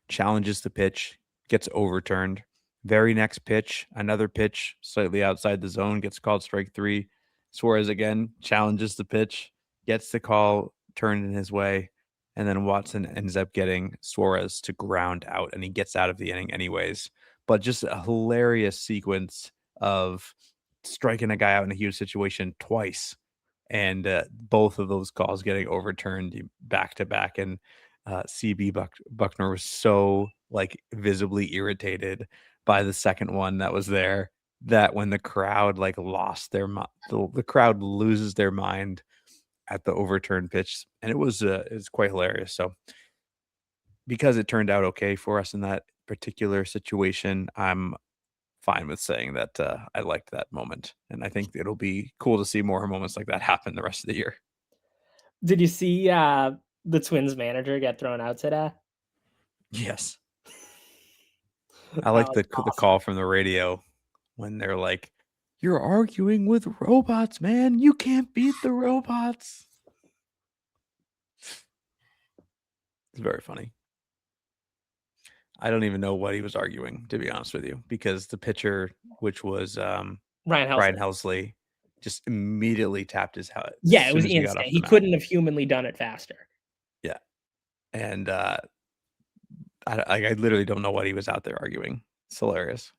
challenges the pitch, gets overturned. Very next pitch, another pitch slightly outside the zone, gets called strike 3. Suarez again challenges the pitch, gets the call turned in his way, and then Watson ends up getting Suarez to ground out, and he gets out of the inning anyways. But just a hilarious sequence of striking a guy out in a huge situation twice, and both of those calls getting overturned back to back. And CB Bucknor was so like visibly irritated by the second one that was there, that when the crowd like lost their the crowd loses their mind at the overturned pitch, and it was quite hilarious. So because it turned out okay for us in that particular situation, I'm fine with saying that I liked that moment, and I think it'll be cool to see more moments like that happen the rest of the year. Did you see the Twins manager get thrown out today? Yes. I like the call from the radio when they're like, "You're arguing with robots, man. You can't beat the robots." It's very funny. I don't even know what he was arguing, to be honest with you, because the pitcher, which was Ryan Helsley, just immediately tapped his head. Yeah, it was instant. He couldn't have humanly done it faster. Yeah. And I literally don't know what he was out there arguing. It's hilarious.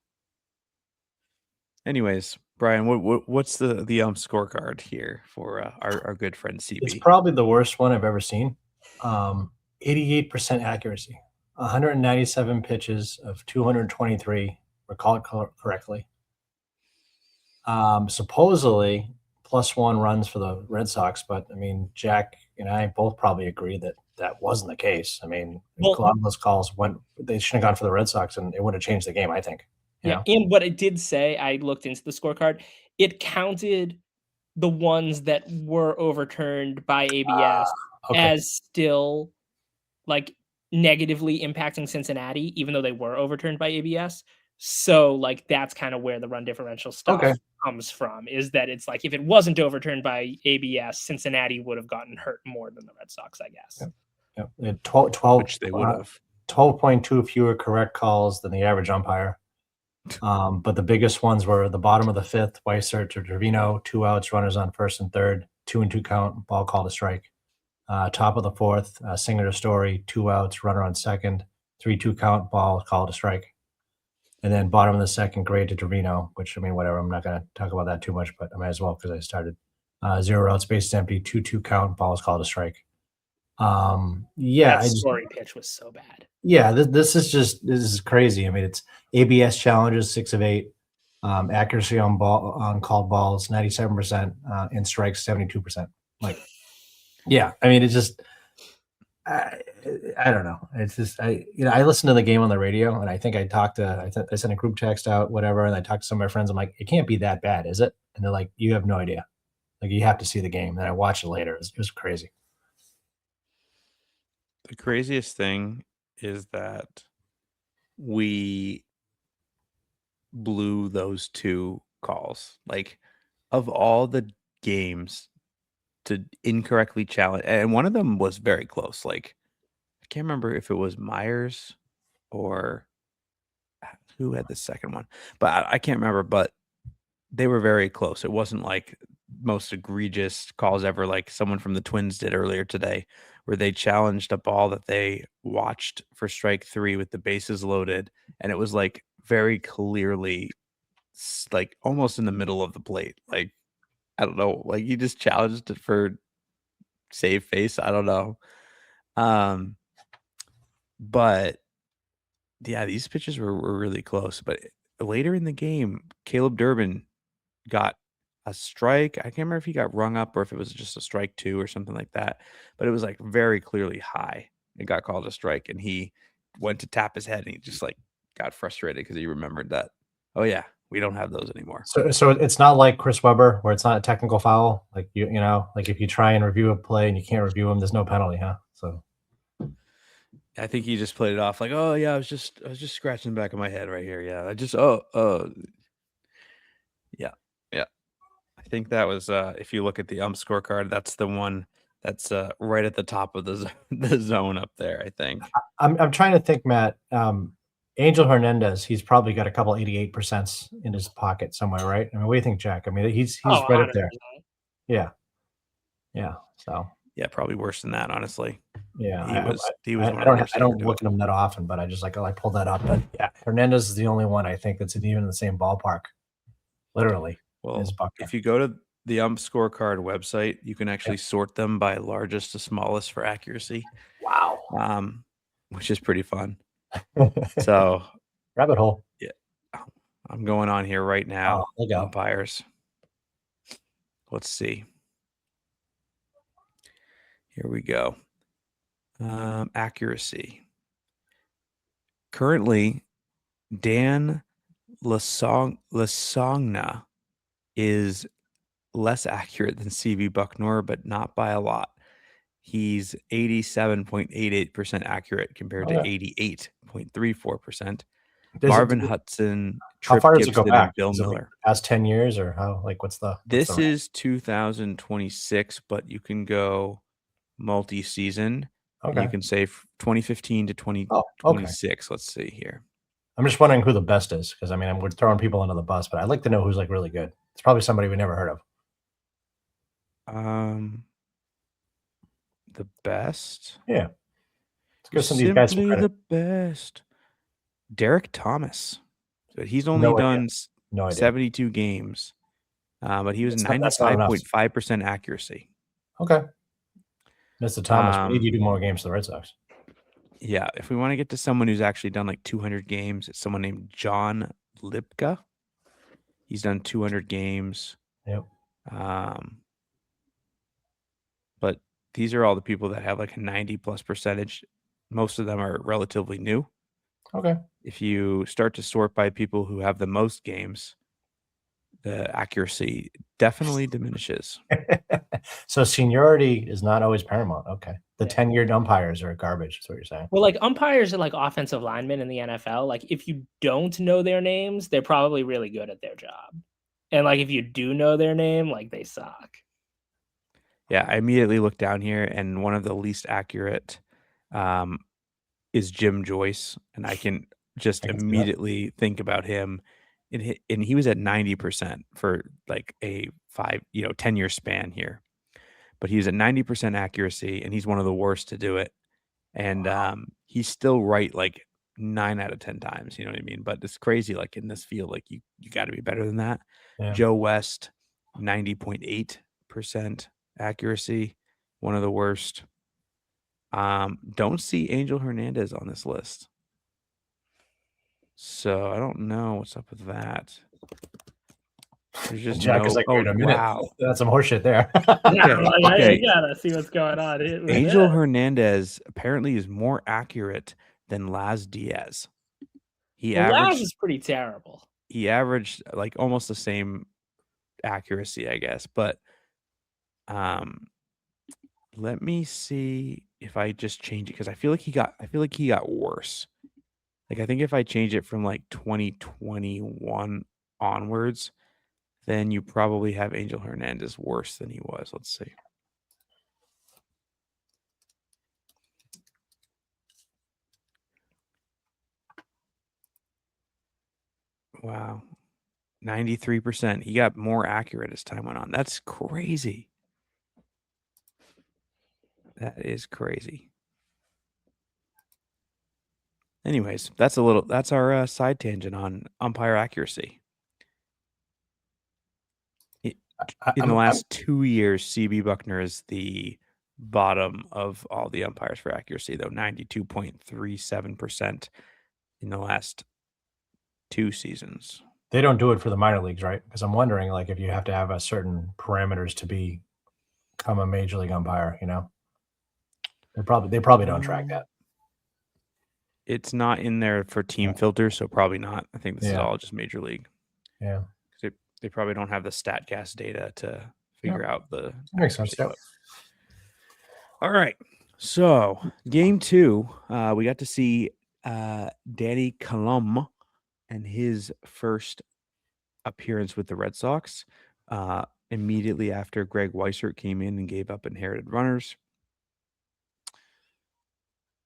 Anyways, Brian, what's the scorecard here for our good friend CB? It's probably the worst one I've ever seen. 88% accuracy, 197 pitches of 223 were called correctly. Supposedly +1 runs for the Red Sox, but I mean, Jack and I both probably agree that that wasn't the case. I mean, a lot of those calls they shouldn't have gone for the Red Sox, and it would have changed the game, I think. Yeah, and what it did say, I looked into the scorecard, it counted the ones that were overturned by ABS as still like negatively impacting Cincinnati, even though they were overturned by ABS. So like that's kind of where the run differential stuff comes from, is that it's like if it wasn't overturned by ABS, Cincinnati would have gotten hurt more than the Red Sox, I guess. Yeah. 12, which they would have. 12.2 fewer correct calls than the average umpire. But the biggest ones were the bottom of the 5th, Weiser to Trevino, 2 outs, runners on 1st and 3rd, 2-2 count, ball called a strike. Top of the 4th, Singer to Story, 2 outs, runner on 2nd, 3-2 count, ball called a strike. And then bottom of the 2nd, Gray to Trevino, which, I mean, whatever, I'm not going to talk about that too much, but I might as well because I started. 0 outs, bases empty, 2-2 count, ball is called a strike. That Story pitch was so bad. Yeah, this is crazy. I mean, it's ABS challenges 6 of 8, accuracy on called balls 97%, and strikes 72%. Like, yeah, I mean, it's just I don't know. It's just I listen to the game on the radio, and I think I sent a group text out, whatever, and I talked to some of my friends. I'm like, it can't be that bad, is it? And they're like, you have no idea. Like, you have to see the game. And I watched it later. It was crazy. The craziest thing is that we blew those 2 calls. Like, of all the games to incorrectly challenge, and one of them was very close. Like, I can't remember if it was Myers or who had the second one, but I can't remember, but they were very close. It wasn't like most egregious calls ever, like someone from the Twins did earlier today, where they challenged a ball that they watched for strike 3 with the bases loaded, and it was like very clearly like almost in the middle of the plate. Like, I don't know, like he just challenged it for save face. I don't know. But yeah, these pitches were really close. But later in the game, Caleb Durbin got a strike. I can't remember if he got rung up or if it was just a strike 2 or something like that. But it was like very clearly high. It got called a strike, and he went to tap his head, and he just like got frustrated because he remembered that, oh yeah, we don't have those anymore. So it's not like Chris Webber where it's not a technical foul. Like you know, like if you try and review a play and you can't review them, there's no penalty, huh? So I think he just played it off like, oh yeah, I was just scratching the back of my head right here. Yeah, I just yeah. I think that was if you look at the ump scorecard, that's the one that's right at the top of the zone up there. I think. I'm trying to think, Matt. Angel Hernandez, he's probably got a couple 88% in his pocket somewhere, right? I mean, what do you think, Jack? I mean, he's right up there. 100%. Yeah. So Yeah, probably worse than that, honestly. yeah, He was. I don't look at him that often, but I just I pulled that up. But yeah, Hernandez is the only one I think that's even in the same ballpark, literally. Well, is Bucknor. if you go to the ump scorecard website, you can actually sort them by largest to smallest for accuracy. Wow. Which is pretty fun. So rabbit hole. Yeah, I'm going on here right now. Umpires. Let's see. Here we go. Accuracy. Currently, Dan Lasogna is less accurate than CB Bucknor, but not by a lot. He's 87.88% accurate compared to 88.34%. Marvin Hudson, how far does it go Gibson, back? and Bill Miller. Past 10 years or how? Like, what's the? This is 2026, but you can go multi-season. Okay. You can say 2015 to 2026. Let's see here. I'm just wondering who the best is because I mean we're throwing people under the bus, but I'd like to know who's like really good. It's probably somebody we never heard of. The best. Yeah. Let's give some of these guys some credit. The best. Derek Thomas. So he's only done 72 games, but he was 95.5% accuracy. Okay. Mr. Thomas, we need you to do more games for the Red Sox. Yeah, if we want to get to someone who's actually done like 200 games, it's someone named John Lipka. He's done 200 games. Yep. But these are all the people that have like a 90+ percentage. Most of them are relatively new. Okay. If you start to sort by people who have the most games, the accuracy definitely diminishes. So seniority is not always paramount. Okay. The tenured umpires are garbage. That's what you're saying. Well, like umpires are like offensive linemen in the NFL. Like if you don't know their names, they're probably really good at their job. And like if you do know their name, like they suck. Yeah, I immediately looked down here, and one of the least accurate is Jim Joyce, and I can just immediately think about him. And he was at 90% for like a 10-year span here, but he was at 90% accuracy, and he's one of the worst to do it. And he's still right like 9 out of 10 times. You know what I mean? But it's crazy. Like in this field, like you got to be better than that. Yeah. Joe West, 90.8% accuracy, one of the worst. Don't see Angel Hernandez on this list. So I don't know what's up with that. There's just Jack is like, wait a minute. Wow. That's some horseshit there. Okay. You gotta see what's going on. Angel Hernandez apparently is more accurate than Laz Diaz. Laz is pretty terrible. He averaged like almost the same accuracy, I guess. But let me see if I just change it because I feel like he got worse. Like I think if I change it from like 2021 onwards, then you probably have Angel Hernandez worse than he was. Let's see. Wow. 93%. He got more accurate as time went on. That's crazy. That is crazy. Anyways, that's our side tangent on umpire accuracy. In the last 2 years, CB Bucknor is the bottom of all the umpires for accuracy, though 92.37% in the last 2 seasons. They don't do it for the minor leagues, right? Because I'm wondering, like, if you have to have a certain parameters to become a major league umpire, you know, they probably don't track that. It's not in there for team filters, so probably not. I think this is all just major league. Yeah. They probably don't have the StatCast data to figure out the. That makes sense. Yep. All right. So game 2, we got to see Danny Colum and his first appearance with the Red Sox immediately after Greg Weissert came in and gave up inherited runners.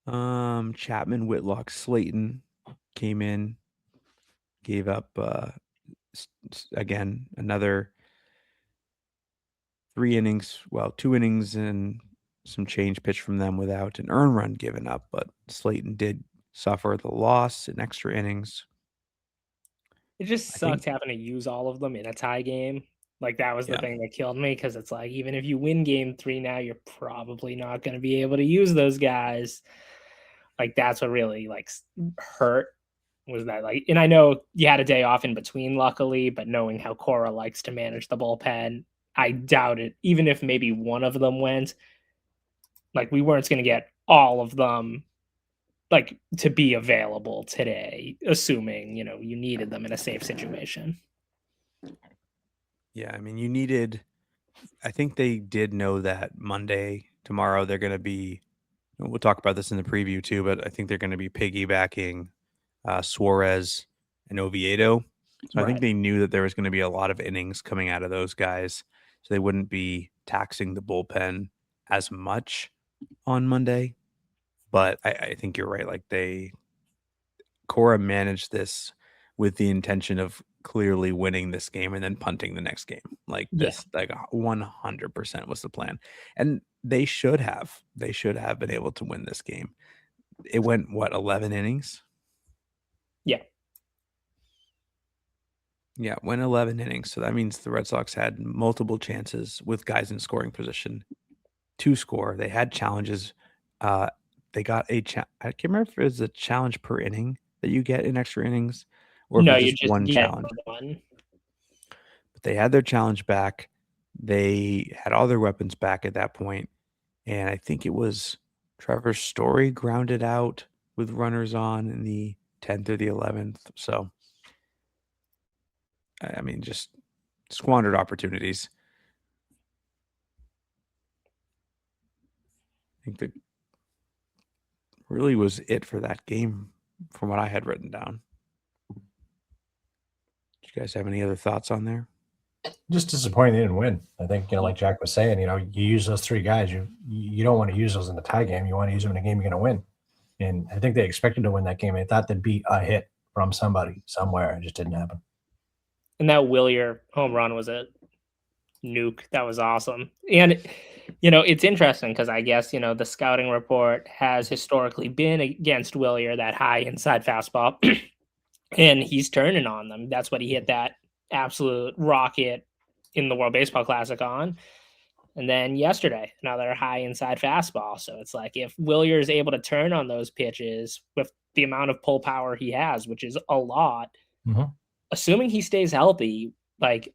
Chapman, Whitlock, Slayton came in, gave up again another 2 innings and some change pitch from them without an earned run given up, but Slayton did suffer the loss in extra innings. It just I think- sucked having to use all of them in a tie game. Like, that was the Yeah. thing that killed me, because it's like, even if you win game 3 now, you're probably not going to be able to use those guys. Like, that's what really like hurt, was that, like, and I know you had a day off in between, luckily, but knowing how Cora likes to manage the bullpen, I doubt it. Even if maybe one of them went, like, we weren't going to get all of them like to be available today, assuming, you know, you needed them in a safe situation. Yeah, I mean, I think they did know that tomorrow, they're going to be, we'll talk about this in the preview too, but I think they're going to be piggybacking Suarez and Oviedo. So I think Right. they knew that there was going to be a lot of innings coming out of those guys, so they wouldn't be taxing the bullpen as much on Monday. But I think you're right. Like, Cora managed this with the intention of clearly winning this game and then punting the next game. Like, Yeah. this, like 100% was the plan. And they should have been able to win this game. It went, 11 innings? Yeah. Yeah, it went 11 innings. So that means the Red Sox had multiple chances with guys in scoring position to score. They had challenges. They got I can't remember if it was a challenge per inning that you get in extra innings, or if No, it's you just just one get challenge. one. But they had their challenge back. They had all their weapons back at that point. And I think it was Trevor Story grounded out with runners on in the 10th or the 11th. So, I mean, just squandered opportunities. I think that really was it for that game from what I had written down. Do you guys have any other thoughts on there? Just disappointing they didn't win. I think, like Jack was saying, you use those 3 guys. You don't want to use those in the tie game. You want to use them in a game you're going to win. And I think they expected to win that game. They thought there'd be a hit from somebody somewhere. It just didn't happen. And that Willier home run was a nuke. That was awesome. And, it's interesting because I guess, the scouting report has historically been against Willier, that high inside fastball, and he's turning on them. That's what he hit that absolute rocket in the World Baseball Classic on. And then yesterday, another high inside fastball. So it's like, if Willier is able to turn on those pitches with the amount of pull power he has, which is a lot, assuming he stays healthy, like,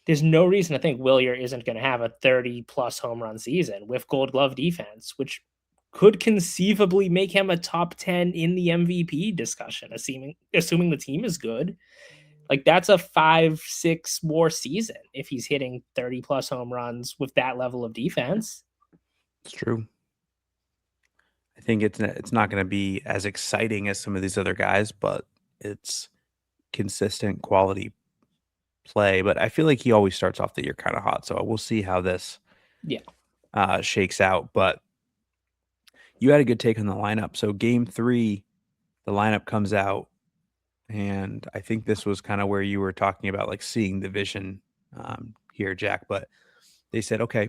there's no reason to think Willier isn't going to have a 30-plus home run season with Gold Glove defense, which could conceivably make him a top 10 in the MVP discussion, assuming the team is good. Like, that's a 5-6 more season if he's hitting 30-plus home runs with that level of defense. It's true. I think it's not going to be as exciting as some of these other guys, but it's consistent quality play. But I feel like he always starts off the year kind of hot, so we'll see how this shakes out. But you had a good take on the lineup. So game 3, the lineup comes out, and I think this was kind of where you were talking about, like, seeing the vision here, Jack. But they said, okay,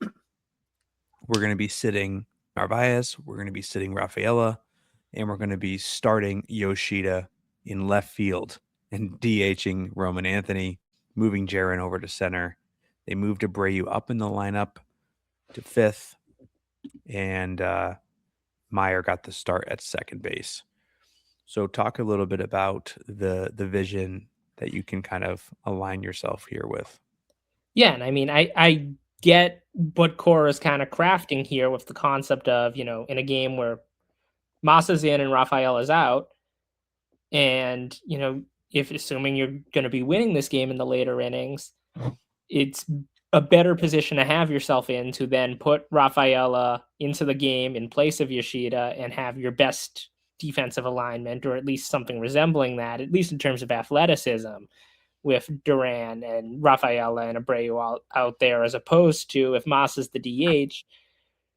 we're going to be sitting Narvaez, we're going to be sitting Rafaela, and we're going to be starting Yoshida in left field and DHing Roman Anthony, moving Jaron over to center. They moved Abreu up in the lineup to 5th, and Meyer got the start at second base. So talk a little bit about the vision that you can kind of align yourself here with. Yeah, and I mean, I get what Cora's kind of crafting here with the concept of, in a game where Masa's in and Rafael is out, and, if assuming you're going to be winning this game in the later innings, it's a better position to have yourself in to then put Rafaela into the game in place of Yoshida and have your best defensive alignment, or at least something resembling that, at least in terms of athleticism, with Duran and Rafaela and Abreu out there, as opposed to if Masa's the DH,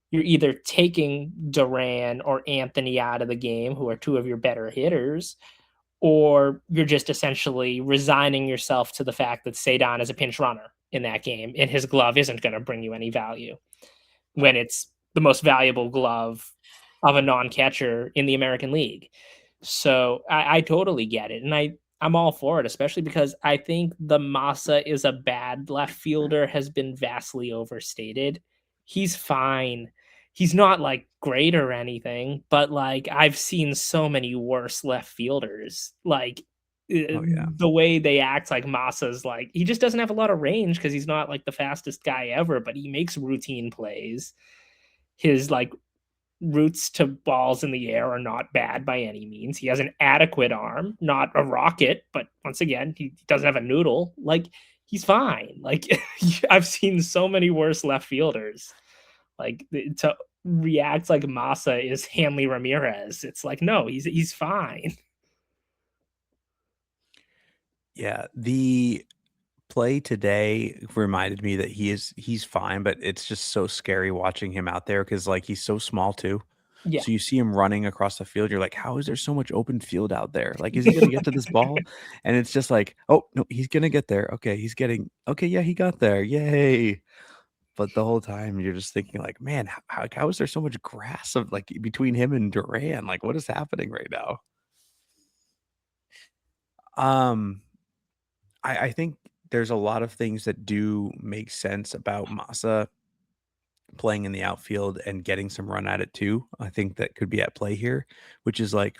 you're either taking Duran or Anthony out of the game, who are two of your better hitters, or you're just essentially resigning yourself to the fact that Cedon is a pinch runner in that game, and his glove isn't going to bring you any value when it's the most valuable glove of a non-catcher in the American League. So I totally get it, and I'm all for it, especially because I think the Masa is a bad left fielder has been vastly overstated. He's fine. He's not like great or anything, but like I've seen so many worse left fielders. Like the way they act, like Masa's like, he just doesn't have a lot of range because he's not like the fastest guy ever, but he makes routine plays. His like roots to balls in the air are not bad by any means. He has an adequate arm, not a rocket, but once again, he doesn't have a noodle. Like, he's fine. Like, I've seen so many worse left fielders. Like, to react like Masa is Hanley Ramirez. It's like, no, he's fine. Yeah, the play today reminded me that he's fine, but it's just so scary watching him out there because like he's so small too. Yeah. So you see him running across the field, you're like, how is there so much open field out there? Like, is he gonna get to this ball? And it's just like, oh no, he's gonna get there. Okay, yeah, he got there. Yay. But the whole time you're just thinking, like, man, how is there so much grass of like between him and Duran? Like, what is happening right now? I think there's a lot of things that do make sense about Masa playing in the outfield and getting some run at it too. I think that could be at play here, which is like,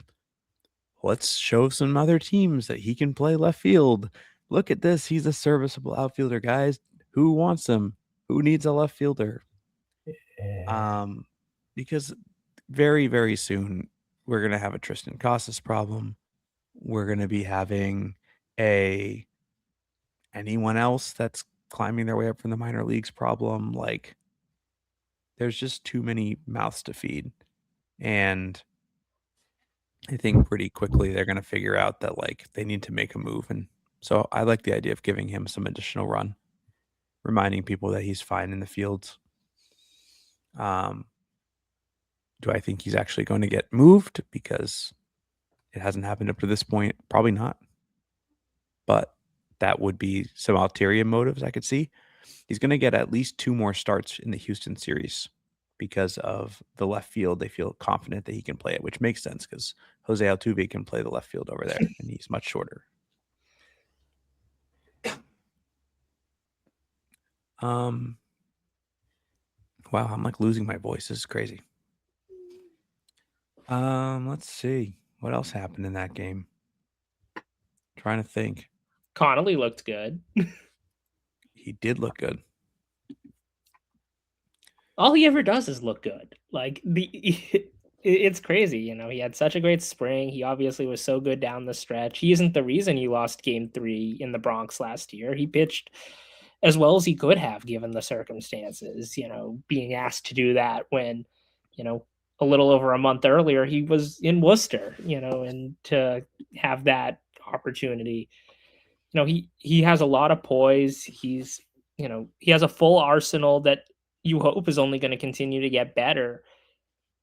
let's show some other teams that he can play left field. Look at this. He's a serviceable outfielder, guys. Who wants him? Who needs a left fielder? Because very, very soon we're going to have a Tristan Casas problem. We're going to be having anyone else that's climbing their way up from the minor leagues problem. Like, there's just too many mouths to feed. And I think pretty quickly they're going to figure out that like they need to make a move. And so I like the idea of giving him some additional run, reminding people that he's fine in the fields. Do I think he's actually going to get moved? Because it hasn't happened up to this point. Probably not. But that would be some ulterior motives I could see. He's going to get at least 2 more starts in the Houston series because of the left field. They feel confident that he can play it, which makes sense because Jose Altuve can play the left field over there, and he's much shorter. Wow, I'm like losing my voice. This is crazy. Let's see. What else happened in that game? Trying to think. Connolly looked good. He did look good. All he ever does is look good. Like, it's crazy, you know. He had such a great spring. He obviously was so good down the stretch. He isn't the reason you lost Game 3 in the Bronx last year. He pitched as well as he could have given the circumstances, you know, being asked to do that when, you know, a little over a month earlier he was in Worcester, you know, and to have that opportunity. You know, he has a lot of poise. He's, you know, he has a full arsenal that you hope is only going to continue to get better.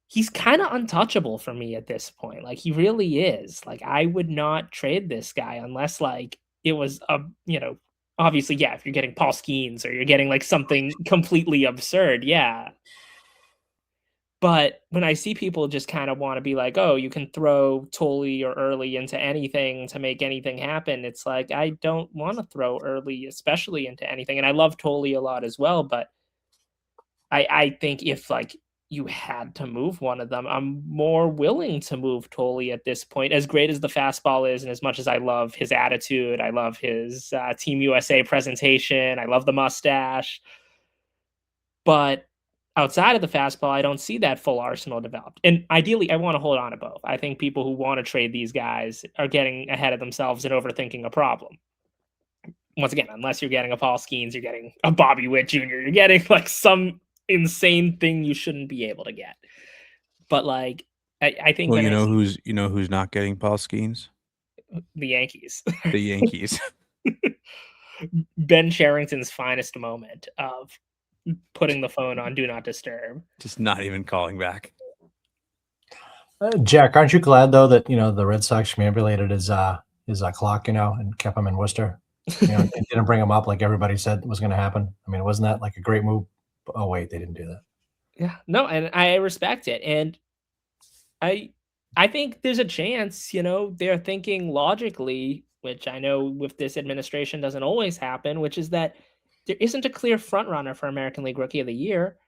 He's kind of untouchable for me at this point. Like, he really is. Like, I would not trade this guy unless like it was a, you know, obviously, yeah, if you're getting Paul Skeens or you're getting like something completely absurd, yeah. But when I see people just kind of want to be like, oh, you can throw Tolley or Early into anything to make anything happen, it's like, I don't want to throw Early especially into anything. And I love Tolley a lot as well, but I think if like you had to move one of them, I'm more willing to move Tolley at this point. As great as the fastball is, and as much as I love his attitude, I love his Team USA presentation, I love the mustache. But outside of the fastball, I don't see that full arsenal developed. And ideally, I want to hold on to both. I think people who want to trade these guys are getting ahead of themselves and overthinking a problem. once again, unless you're getting a Paul Skeens, you're getting a Bobby Witt Jr., you're getting like some insane thing you shouldn't be able to get. But like, I think Well, when you know who's not getting Paul Skeens? the Yankees, The Yankees. Ben Sherrington's finest moment of putting the phone on Do Not Disturb. Just not even calling back. Jack, aren't you glad though that the Red Sox manipulated his clock, and kept him in Worcester, and didn't bring him up like everybody said was going to happen? I mean, wasn't that like a great move? Oh wait, they didn't do that. Yeah, no, and I respect it, and I think there's a chance, they're thinking logically, which I know with this administration doesn't always happen, which is that there isn't a clear front runner for American League Rookie of the Year.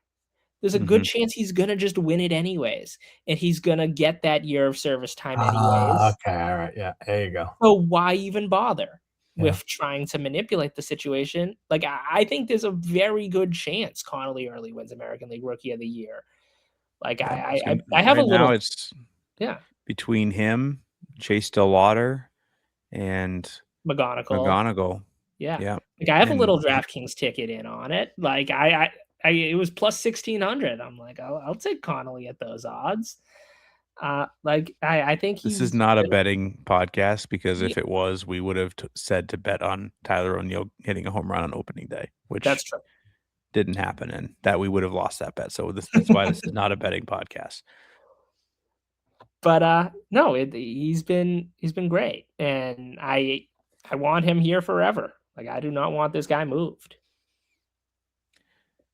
There's a good chance he's going to just win it anyways, and he's going to get that year of service time anyways. Okay, all right, yeah, there you go. So why even bother with trying to manipulate the situation? Like, I think there's a very good chance Connolly Early wins American League Rookie of the Year. Like, I have right a little... now it's yeah, between him, Chase Stillwater, and McGonigal. Yeah. Like, I have a little DraftKings ticket in on it. Like, it was plus 1,600. I'm like, I'll take Connolly at those odds. I think this is not a betting podcast, because if it was, we would have said to bet on Tyler O'Neill hitting a home run on opening day, which that's true. Didn't happen, and that we would have lost that bet. So that's why this is not a betting podcast. But no, he's been great, and I want him here forever. Like, I do not want this guy moved.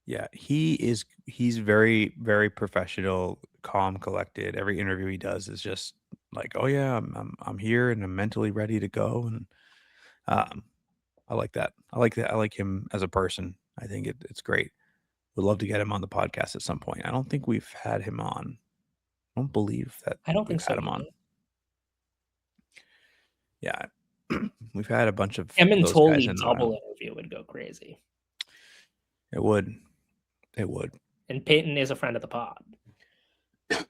Yeah, he's very, very professional, calm, collected. Every interview he does is just like, oh yeah, I'm here and I'm mentally ready to go. And I like that. I like him as a person. I think it's great. We'd love to get him on the podcast at some point. I don't think we've had him on. I don't believe that. I don't think we've had so him on. Yeah, we've had a bunch of him and those Tolley guys in a while. double interview would go crazy. It would. And Peyton is a friend of the pod. This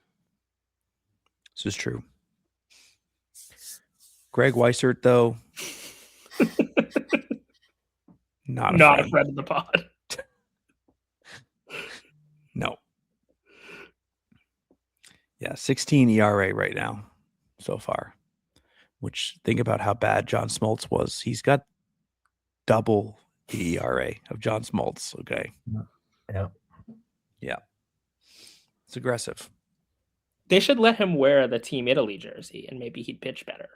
is true. Greg Weissert, though, not a friend of the pod. No. Yeah, 16 ERA right now so far, which, think about how bad John Smoltz was. He's got double the ERA of John Smoltz, okay? Yeah. It's aggressive. They should let him wear the Team Italy jersey, and maybe he'd pitch better,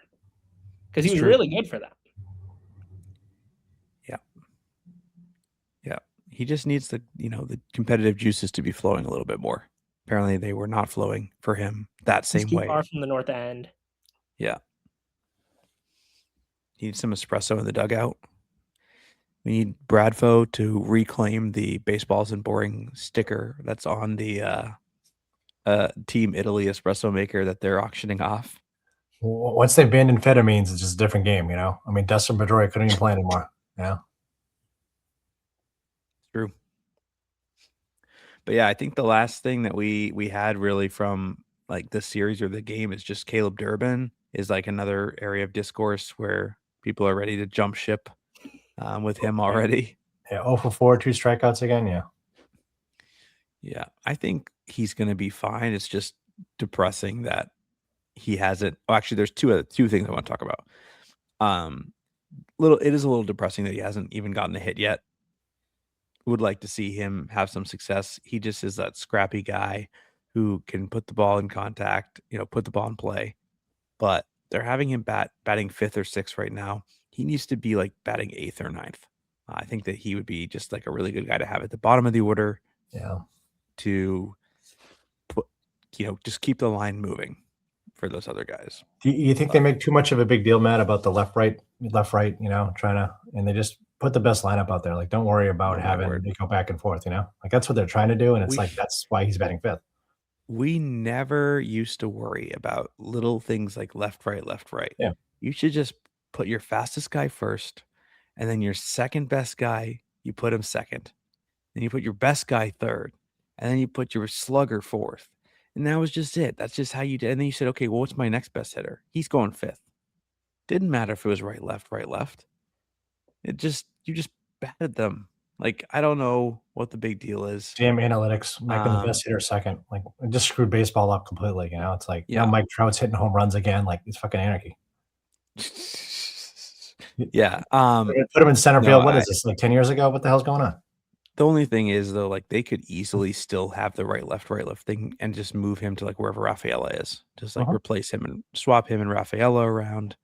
because he was true. really good for them. Yeah. He just needs the competitive juices to be flowing a little bit more. Apparently they were not flowing for him that same way. Far from the North End. Yeah. He needs some espresso in the dugout. We need Bradfo to reclaim the baseballs and boring sticker that's on the Team Italy espresso maker that they're auctioning off. Once they banned amphetamines, it's just a different game, I mean, Dustin Pedroia couldn't even play anymore. Yeah. True. But yeah, I think the last thing that we had really from like the series or the game is just Caleb Durbin is like another area of discourse where people are ready to jump ship with him already. Yeah, 0 for 4, 2 strikeouts again. Yeah. Yeah, I think he's going to be fine. It's just depressing that he hasn't. Well, actually, there's two things I want to talk about. It is a little depressing that he hasn't even gotten a hit yet. Would like to see him have some success. He just is that scrappy guy who can put the ball in contact, put the ball in play. But they're having him batting 5th or 6th right now. He needs to be like batting 8th or 9th. I think that he would be just like a really good guy to have at the bottom of the order. Yeah. To put, just keep the line moving for those other guys. Do you think they make too much of a big deal, Matt, about the left, right, and they just put the best lineup out there. Like, don't worry about having they go back and forth, like that's what they're trying to do. And it's that's why he's batting 5th. We never used to worry about little things like left, right, left, right. Yeah. You should just put your fastest guy first, and then your second best guy, you put him second. Then you put your best guy third, and then you put your slugger 4th. And that was just it. That's just how you did. And then you said, okay, well, what's my next best hitter? He's going 5th. Didn't matter if it was right, left, right, left. you just batted them. Like, I don't know what the big deal is. Damn analytics, making the best hitter second. Like, it just screwed baseball up completely. You know, it's like now Mike Trout's hitting home runs again. Like, it's fucking anarchy. Yeah. Put him in center field. What is this? Like 10 years ago? What the hell's going on? The only thing is, though, like, they could easily still have the right left thing and just move him to like wherever Rafaela is. Just like replace him and swap him and Rafaela around,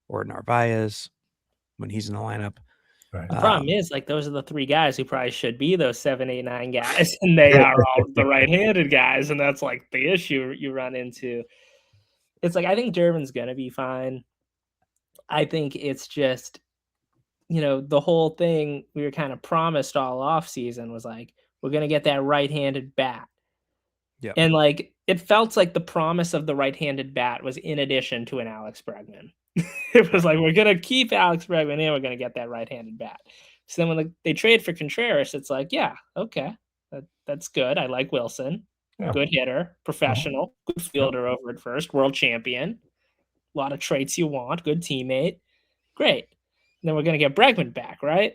or Narvaez when he's in the lineup. Right. The problem is, like, those are the three guys who probably should be those 7, 8, 9 guys, and they are all the right-handed guys, and that's like the issue you run into. It's like, I think Durbin's gonna be fine. I think it's just, the whole thing we were kind of promised all off season was like, we're gonna get that right-handed bat. Yeah. And like, it felt like the promise of the right-handed bat was in addition to an Alex Bregman. It was like, we're going to keep Alex Bregman and we're going to get that right-handed bat. So then when they trade for Contreras, it's like, yeah, okay, that's good. I like Wilson. Yeah. Good hitter, professional, good fielder over at first, world champion. A lot of traits you want, good teammate. Great. And then we're going to get Bregman back, right?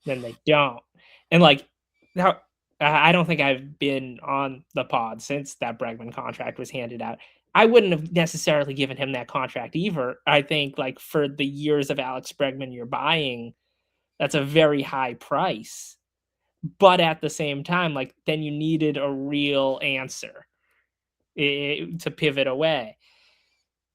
Then they don't. And like, now, I don't think I've been on the pod since that Bregman contract was handed out. I wouldn't have necessarily given him that contract either. I think, like, for the years of Alex Bregman you're buying, that's a very high price. But at the same time, like, then you needed a real answer to pivot away.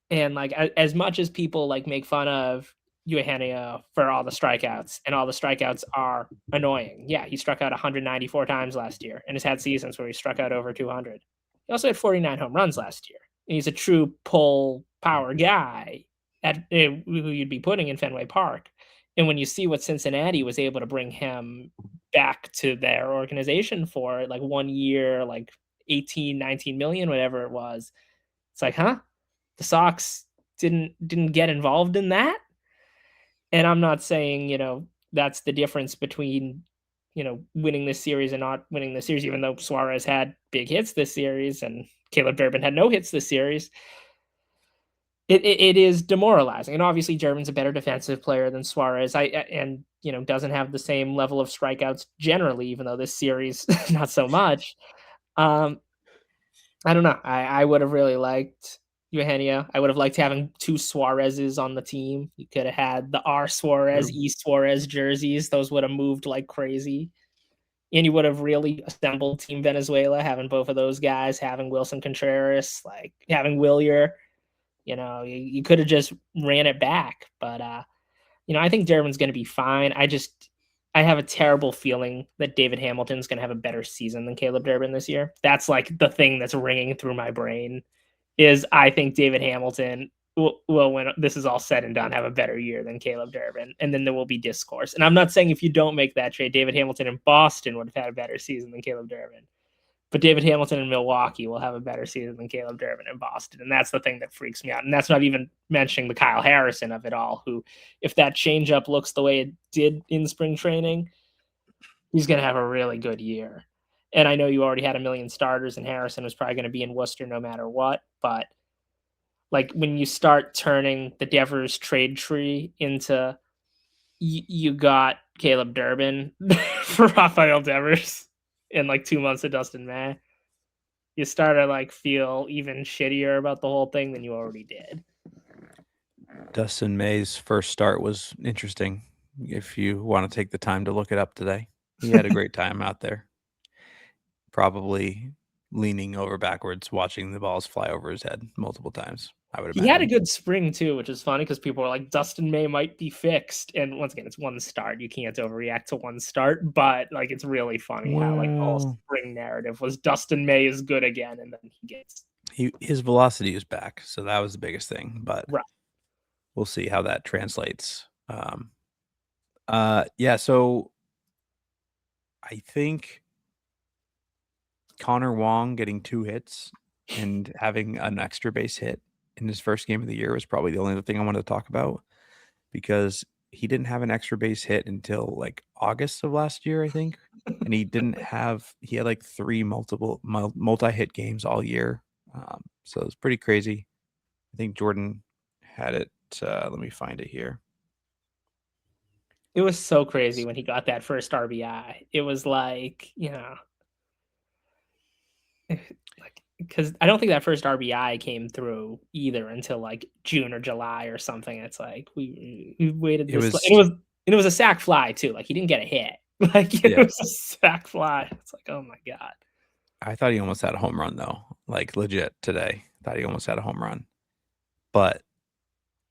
And like, as much as people like make fun of Eugenio for all the strikeouts, and all the strikeouts are annoying. Yeah, he struck out 194 times last year and has had seasons where he struck out over 200. He also had 49 home runs last year. And he's a true pull power guy who you'd be putting in Fenway Park. And when you see what Cincinnati was able to bring him back to their organization for, like 1 year, like 18, 19 million, whatever it was, it's like, huh? The Sox didn't get involved in that? And I'm not saying, that's the difference between, winning this series and not winning the series, even though Suarez had big hits this series and Caleb Durbin had no hits this series. It is demoralizing. And obviously Durbin's a better defensive player than Suarez. And doesn't have the same level of strikeouts generally, even though this series, not so much. I don't know. I would have really liked Eugenio. I would have liked having 2 Suarez's on the team. You could have had the R Suarez, E Suarez jerseys. Those would have moved like crazy. And you would have really assembled Team Venezuela, having both of those guys, having Wilson Contreras, like having Willier. You could have just ran it back. But, I think Durbin's going to be fine. I have a terrible feeling that David Hamilton's going to have a better season than Caleb Durbin this year. That's like the thing that's ringing through my brain. Is I think David Hamilton will, when this is all said and done, have a better year than Caleb Durbin, and then there will be discourse. And I'm not saying if you don't make that trade, David Hamilton in Boston would have had a better season than Caleb Durbin, but David Hamilton in Milwaukee will have a better season than Caleb Durbin in Boston, and that's the thing that freaks me out. And that's not even mentioning the Kyle Harrison of it all, who, if that changeup looks the way it did in spring training, he's going to have a really good year. And I know you already had 1 million starters, and Harrison was probably going to be in Worcester no matter what. But like, when you start turning the Devers trade tree into you got Caleb Durbin for Rafael Devers in like 2 months of Dustin May, you start to like feel even shittier about the whole thing than you already did. Dustin May's first start was interesting. If you want to take the time to look it up today, he had a great time out there. Probably leaning over backwards, watching the balls fly over his head multiple times. I would imagine. He had a good spring too, which is funny because people were like, Dustin May might be fixed. And once again, it's one start. You can't overreact to one start, but like, it's really funny how like the whole spring narrative was Dustin May is good again, and then his velocity is back, so that was the biggest thing. But right. We'll see how that translates. Yeah. So I think Connor Wong getting 2 hits and having an extra base hit in his first game of the year was probably the only thing I wanted to talk about, because he didn't have an extra base hit until like August of last year, I think. And he had like 3 multi-hit games all year. So it was pretty crazy. I think Jordan had it. Let me find it here. It was so crazy when he got that first RBI. It was like, like, because I don't think that first RBI came through either until like June or July or something. It's like we waited It this, was- and it was a sac fly too. Like he didn't get a hit. Like it Yeah. was a sac fly. It's like, oh my god. I thought he almost had a home run though. Like legit today. Thought he almost had a home run. But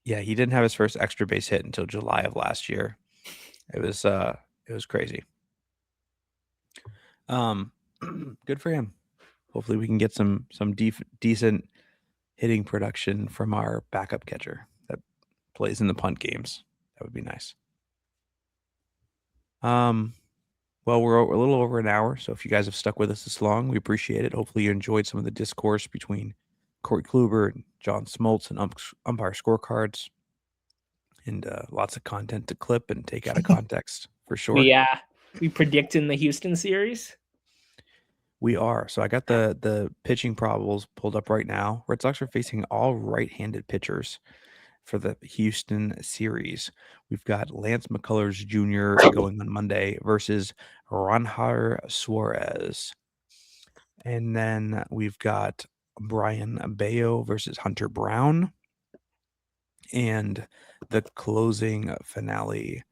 yeah, he didn't have his first extra base hit until July of last year. It was crazy. Good for him. Hopefully we can get some decent hitting production from our backup catcher that plays in the punt games. That would be nice. Well, we're a little over an hour, so if you guys have stuck with us this long, we appreciate it. Hopefully you enjoyed some of the discourse between Corey Kluber and John Smoltz and umpire scorecards, and lots of content to clip and take out of context for sure. We predict in the Houston series. We are. So I got the pitching probables pulled up right now. Red Sox are facing all right-handed pitchers for the Houston series. We've got Lance McCullers Jr. going on Monday versus Ranhar Suarez. And then we've got Brian Bayo versus Hunter Brown. And the closing finale,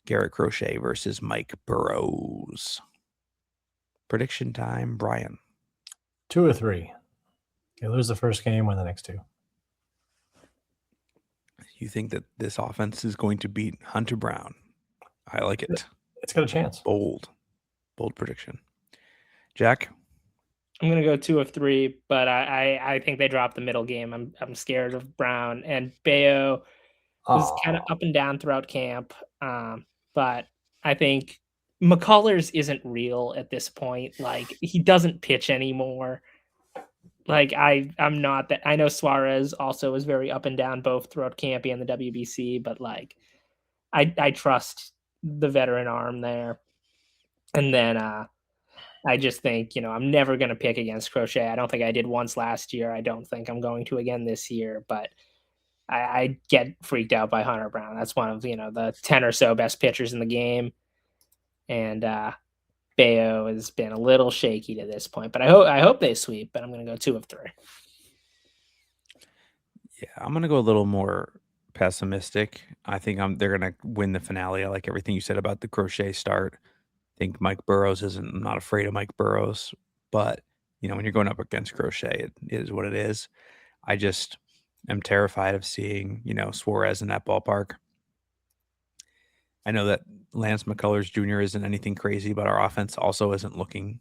Garrett Crochet versus Mike Burrows. Prediction time, Brian. 2 or 3. You lose the first game, win the next 2. You think that this offense is going to beat Hunter Brown? I like it. It's got a chance. Bold prediction. Jack? I'm gonna go 2 of 3, but I think they drop the middle game. I'm scared of Brown, and Bayo was kind of up and down throughout camp. But I think McCullers isn't real at this point. Like he doesn't pitch anymore. Like I'm not that. I know Suarez also was very up and down both throughout camp and the WBC, but like I trust the veteran arm there. And then I just think, I'm never going to pick against Crochet. I don't think I did once last year. I don't think I'm going to again this year, but I get freaked out by Hunter Brown. That's one of, the 10 or so best pitchers in the game. And Bayo has been a little shaky to this point, but I hope they sweep, but I'm going to go 2 of 3. Yeah, I'm going to go a little more pessimistic. I think they're going to win the finale. I like everything you said about the Crochet start. I think Mike Burrows I'm not afraid of Mike Burrows, but when you're going up against Crochet, it is what it is. I just am terrified of seeing, Suarez in that ballpark. I know that Lance McCullers Jr. isn't anything crazy, but our offense also isn't looking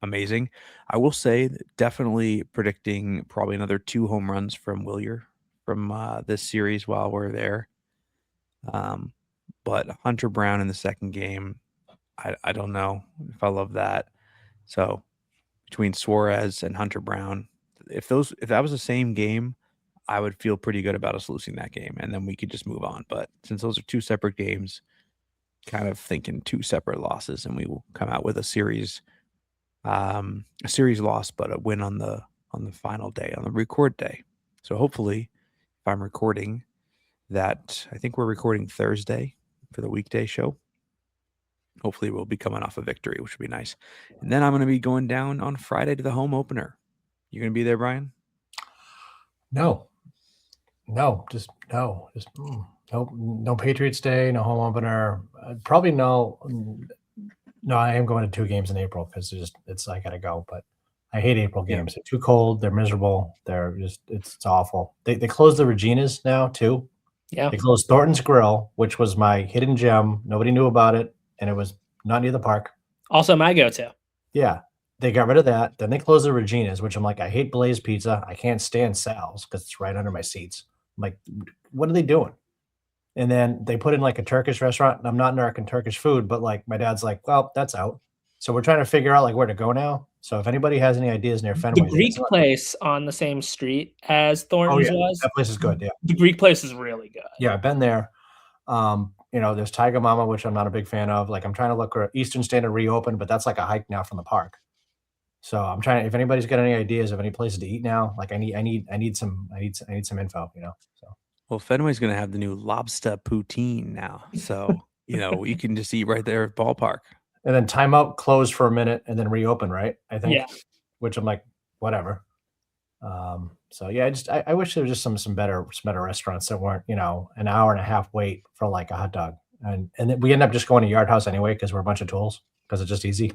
amazing. I will say definitely predicting probably another 2 home runs from Wilyer from this series while we're there. But Hunter Brown in the second game, I don't know if I love that. So between Suarez and Hunter Brown, if that was the same game, I would feel pretty good about us losing that game, and then we could just move on. But since those are 2 separate games, kind of thinking 2 separate losses, and we will come out with a series loss, but a win on the final day, on the record day. So hopefully, if I'm recording that, I think we're recording Thursday for the weekday show. Hopefully we'll be coming off a victory, which would be nice. And then I'm going to be going down on Friday to the home opener. You going to be there, Brian? No, just no. No Patriots Day, no home opener. Probably no. No, I am going to 2 games in April because I got to go. But I hate April games. They're too cold. They're miserable. It's awful. They closed the Regina's now too. Yeah. They closed Thornton's Grill, which was my hidden gem. Nobody knew about it, and it was not near the park. Also my go-to. Yeah. They got rid of that. Then they closed the Regina's, which I'm like, I hate Blaze Pizza. I can't stand Sal's because it's right under my seats. I'm like, what are they doing? And then they put in like a Turkish restaurant. And I'm not American Turkish food, but like my dad's like, well, that's out. So we're trying to figure out like where to go now. So if anybody has any ideas near Fenway, the Greek place on the same street as Thornton's was. That place is good. Yeah. The Greek place is really good. Yeah, I've been there. There's Tiger Mama, which I'm not a big fan of. Like I'm trying to look for Eastern Standard reopened, but that's like a hike now from the park. So I'm trying to, if anybody's got any ideas of any places to eat now, like I need some info, So. Well, Fenway's going to have the new lobster poutine now. So you can just eat right there at ballpark. And then timeout, close for a minute, and then reopen, right? I think. Yeah. Which I'm like, whatever. So yeah, I wish there was just some better restaurants that weren't, an hour and a half wait for like a hot dog. And then we end up just going to Yard House anyway because we're a bunch of tools because it's just easy.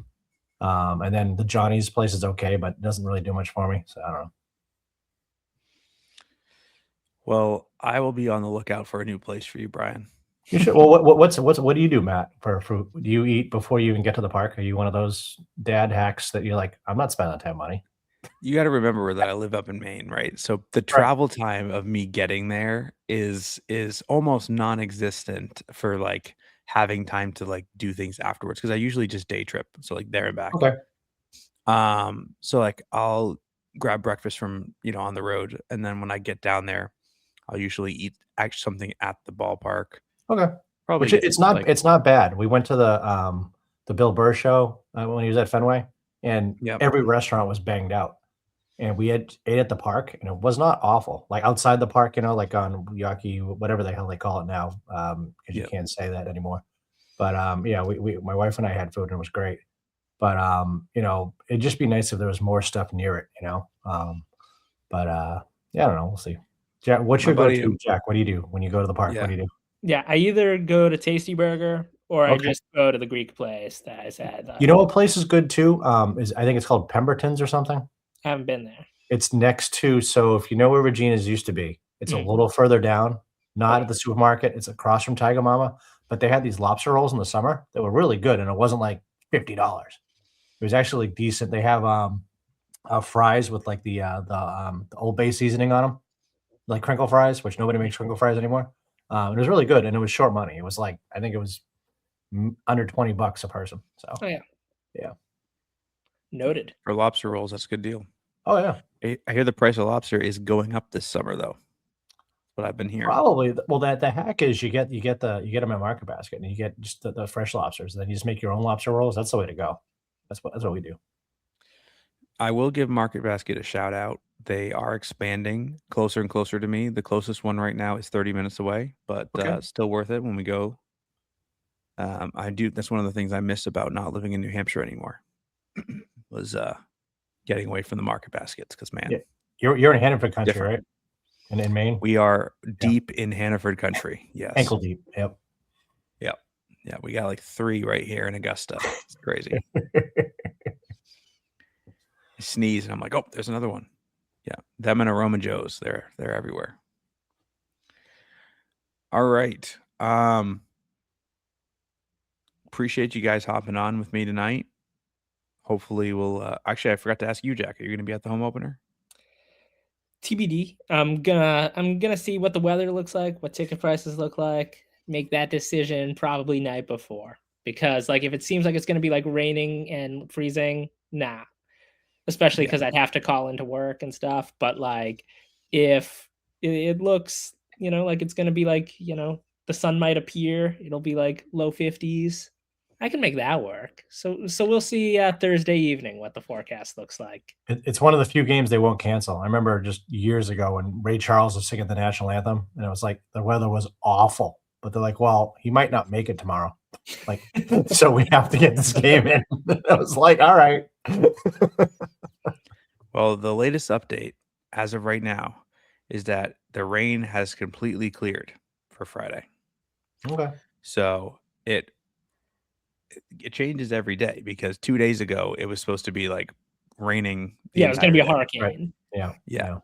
And then the Johnny's place is okay, but it doesn't really do much for me. So I don't know. Well, I will be on the lookout for a new place for you, Brian. You should. Well, what do you do, Matt, for fruit? Do you eat before you even get to the park? Are you one of those dad hacks that you're like, I'm not spending that time money? You got to remember that I live up in Maine, right? So the travel time of me getting there is almost non-existent for like having time to like do things afterwards because I usually just day trip, so like there and back. Okay. So like I'll grab breakfast from on the road, and then when I get down there, I'll usually eat actually something at the ballpark. Okay. Probably Which it's not bad. We went to the Bill Burr show when he was at Fenway, and every restaurant was banged out. And we ate at the park, and it was not awful. Like outside the park, like on Yaki, whatever the hell they call it now, because you can't say that anymore. But my wife and I had food, and it was great. But it'd just be nice if there was more stuff near it, But I don't know. We'll see. Jack, what's your go-to, Jack? What do you do when you go to the park? What do you do? Yeah, I either go to Tasty Burger or I just go to the Greek place that I said. You know what place is good too? I think it's called Pemberton's or something. I haven't been there. It's next to, so if you know where Regina's used to be, it's a little further down, not at the supermarket. It's across from Tiger Mama, but they had these lobster rolls in the summer that were really good, and it wasn't like $50. It was actually decent. They have fries with like the Old Bay seasoning on them, like crinkle fries, which nobody makes crinkle fries anymore. It was really good, and it was short money. It was like, I think it was under $20 a person. So yeah. Noted. For lobster rolls, that's a good deal. Oh yeah. I hear the price of lobster is going up this summer though. That's what I've been hearing. Probably. Well, the hack is you get them at Market Basket, and you get just the fresh lobsters. Then you just make your own lobster rolls. That's the way to go. That's what we do. I will give Market Basket a shout out. They are expanding closer and closer to me. The closest one right now is 30 minutes away, but still worth it when we go. That's one of the things I miss about not living in New Hampshire anymore. Was getting away from the Market Baskets because you're in Hannaford country, right? And in Maine, we are deep in Hannaford country. Yes, ankle deep. Yep. Yeah. We got like 3 right here in Augusta. It's crazy. I sneeze and I'm like, oh, there's another one. Yeah, them and Aroma Joe's. They're everywhere. All right. Appreciate you guys hopping on with me tonight. Hopefully we'll actually I forgot to ask you, Jack. Are you gonna be at the home opener? TBD. I'm gonna see what the weather looks like, what ticket prices look like, make that decision probably night before. Because like if it seems like it's gonna be like raining and freezing, nah. Especially because I'd have to call into work and stuff. But like if it looks, like it's gonna be like, the sun might appear, it'll be like low 50s. I can make that work. So we'll see Thursday evening what the forecast looks like. It's one of the few games they won't cancel. I remember just years ago when Ray Charles was singing the national anthem, and it was like the weather was awful. But they're like, well, he might not make it tomorrow. Like, so we have to get this game in. I was like, all right. Well, the latest update as of right now is that the rain has completely cleared for Friday. Okay. So it changes every day because 2 days ago it was supposed to be like raining. Yeah, it was going to be a day. hurricane. Right. Yeah.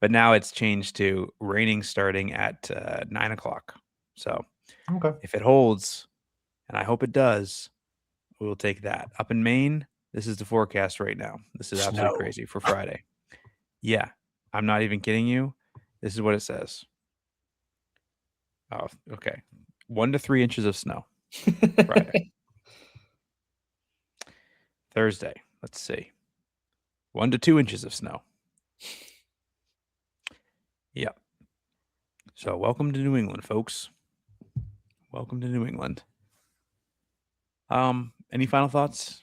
But now it's changed to raining starting at 9 o'clock. So if it holds, and I hope it does, we'll take that. Up in Maine, this is the forecast right now. This is absolutely crazy for Friday. Yeah, I'm not even kidding you. This is what it says. Oh, okay. 1 to 3 inches of snow. Friday. Thursday, let's see. 1 to 2 inches of snow. Yep. So welcome to New England, folks. Welcome to New England. Any final thoughts?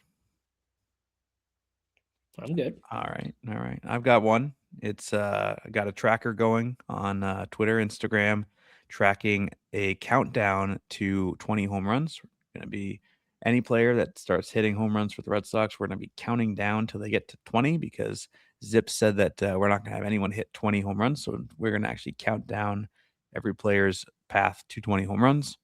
I'm good. All right. I've got one. It's I got a tracker going on Twitter, Instagram, tracking a countdown to 20 home runs. Going to be any player that starts hitting home runs for the Red Sox, we're going to be counting down till they get to 20 because Zip said that we're not going to have anyone hit 20 home runs. So we're going to actually count down every player's path to 20 home runs.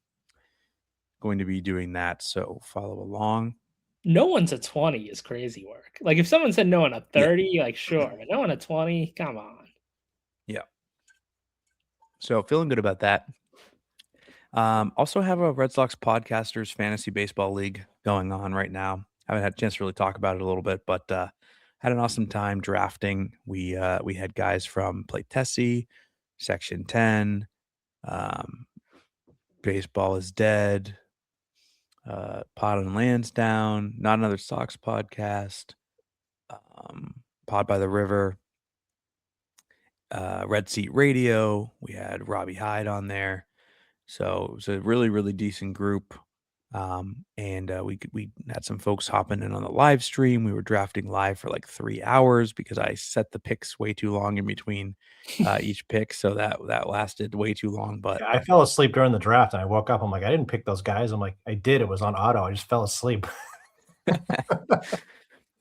Going to be doing that. So follow along. No one's at 20 is crazy work. Like if someone said no one at 30, like sure, but no one at 20, come on. Yeah. So feeling good about that. Also have a Red Sox Podcasters Fantasy Baseball League going on right now. Haven't had a chance to really talk about it a little bit, but had an awesome time drafting. We had guys from Play Tessie, Section 10, Baseball is Dead, Pod and Lansdowne, Not Another Sox Podcast, Pod by the River, Red Seat Radio. We had Robbie Hyde on there. So it was a really, really decent group. And we had some folks hopping in on the live stream. We were drafting live for like 3 hours because I set the picks way too long in between each pick. So that lasted way too long. But I fell asleep during the draft and I woke up. I'm like, I didn't pick those guys. I'm like, I did. It was on auto. I just fell asleep.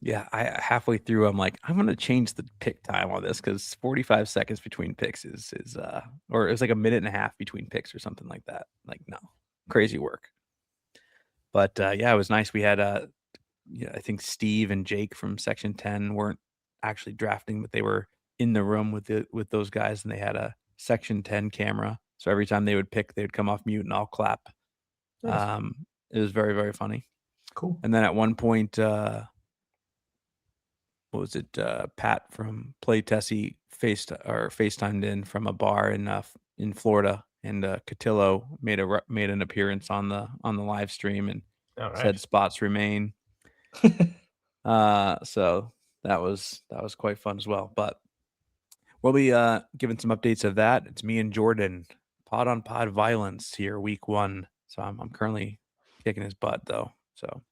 yeah, I halfway through, I'm like, I'm gonna change the pick time on this because 45 seconds between picks is or it was like a minute and a half between picks or something like that. Like, no, crazy work. But yeah, it was nice. We had I think Steve and Jake from Section 10 weren't actually drafting, but they were in the room with those guys, and they had a Section 10 camera. So every time they would pick, they would come off mute and I'll clap. Nice. It was very, very funny. Cool. And then at one point, what was it? Pat from Play Tessie FaceTimed in from a bar in Florida, and Cotillo made an appearance on the live stream and said spots remain. So that was quite fun as well. But we'll be giving some updates of that. It's me and Jordan, pod on pod violence here, week 1. So I'm currently kicking his butt though. So,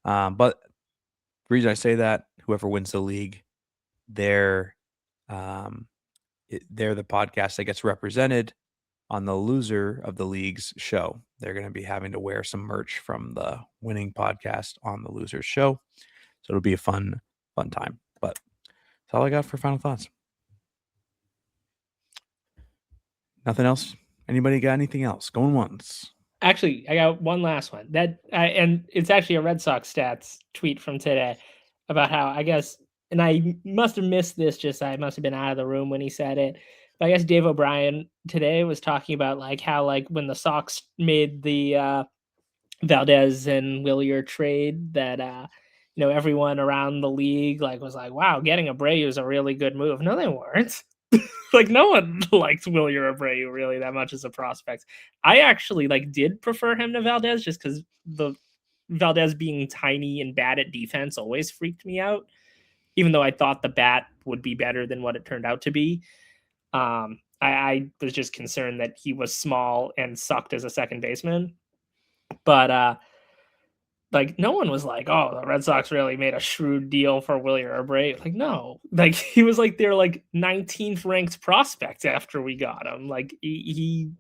but the reason I say that, whoever wins the league, they're the podcast that gets represented on the loser of the league's show. They're going to be having to wear some merch from the winning podcast on the loser's show. So it'll be a fun time. But that's all I got for final thoughts. Nothing else? Anybody got anything else? Going once. Actually, I got one last one. And it's actually a Red Sox stats tweet from today about how, I guess, and I must have missed this, I must have been out of the room when he said it. But I guess Dave O'Brien today was talking about like how like when the Sox made the Valdez and Willier trade, that everyone around the league like was like, wow, getting Abreu is a really good move. No, they weren't. Like no one liked Willier Abreu really that much as a prospect. I actually did prefer him to Valdez just because the Valdez being tiny and bad at defense always freaked me out, even though I thought the bat would be better than what it turned out to be. I was just concerned that he was small and sucked as a second baseman. But no one was like, oh, the Red Sox really made a shrewd deal for Willier Abreu. Like, no. Like he was like their 19th ranked prospect after we got him. Like he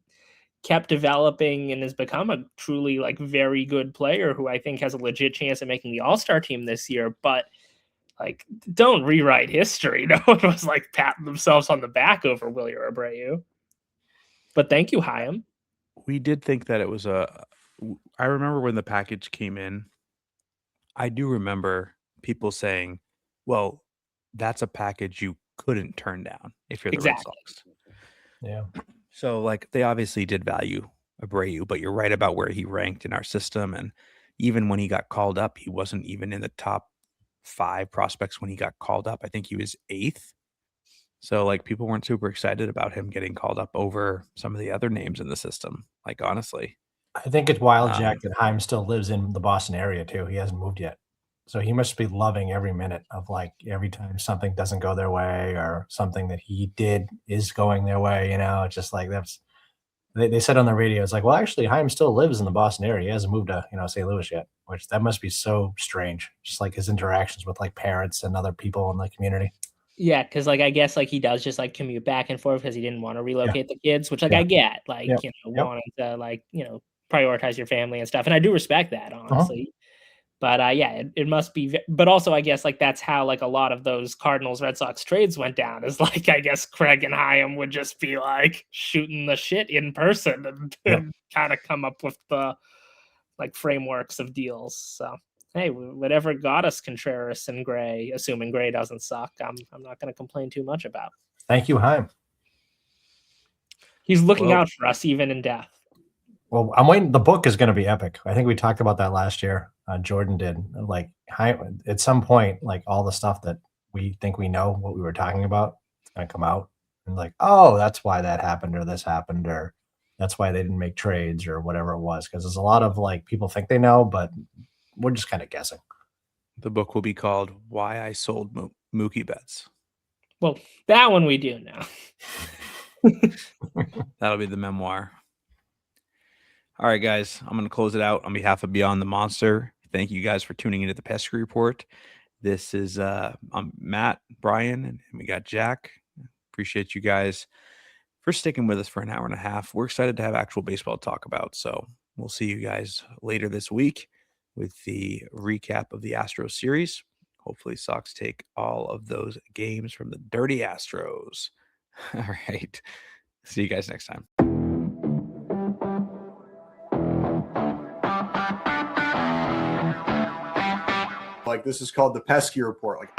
kept developing and has become a truly very good player who I think has a legit chance of making the All-Star team this year. But don't rewrite history. No one was patting themselves on the back over Willier Abreu. But thank you, Chaim. We did think that it was I remember when the package came in, I do remember people saying, well, that's a package you couldn't turn down if you're the Red Sox. Yeah. So they obviously did value Abreu, but you're right about where he ranked in our system. And even when he got called up, he wasn't even in the top 5 prospects when he got called up. I think he was 8th. So people weren't super excited about him getting called up over some of the other names in the system. Honestly, I think it's wild, Jack, that Chaim still lives in the Boston area too. He hasn't moved yet. So he must be loving every minute of every time something doesn't go their way or something that he did is going their way, It's just that's they said on the radio, it's well, actually Chaim still lives in the Boston area. He hasn't moved to, St. Louis yet, which that must be so strange. Just his interactions with parents and other people in the community. Yeah, because like I guess like he does just like commute back and forth because he didn't want to relocate the kids, which like I get, like wanting to like prioritize your family and stuff, and I do respect that honestly. But yeah, it must be. But also, I guess like that's how like a lot of those Cardinals Red Sox trades went down. Is like I guess Craig and Chaim would just be like shooting the shit in person and kind of come up with the like frameworks of deals. So hey, whatever got us Contreras and Gray, assuming Gray doesn't suck, I'm not going to complain too much about. Thank you, Chaim. He's looking out for us even in death. Well, I'm waiting. The book is going to be epic. I think we talked about that last year. Jordan did. Like at some point, like all the stuff that we think we know what we were talking about, it's going to come out. And like, oh, that's why that happened, or this happened, or that's why they didn't make trades, or whatever it was. Because there's a lot of like people think they know, but we're just kind of guessing. The book will be called "Why I Sold Mookie Betts." Well, that one we do now. That'll be the memoir. All right, guys, I'm going to close it out on behalf of Beyond the Monster. Thank you guys for tuning into the Pesky Report. This is I'm Matt, Brian, and we got Jack. Appreciate you guys for sticking with us for an hour and a half. We're excited to have actual baseball to talk about. So we'll see you guys later this week with the recap of the Astros series. Hopefully Sox take all of those games from the dirty Astros. All right. See you guys next time. Like, this is called the Pesky Report. Like,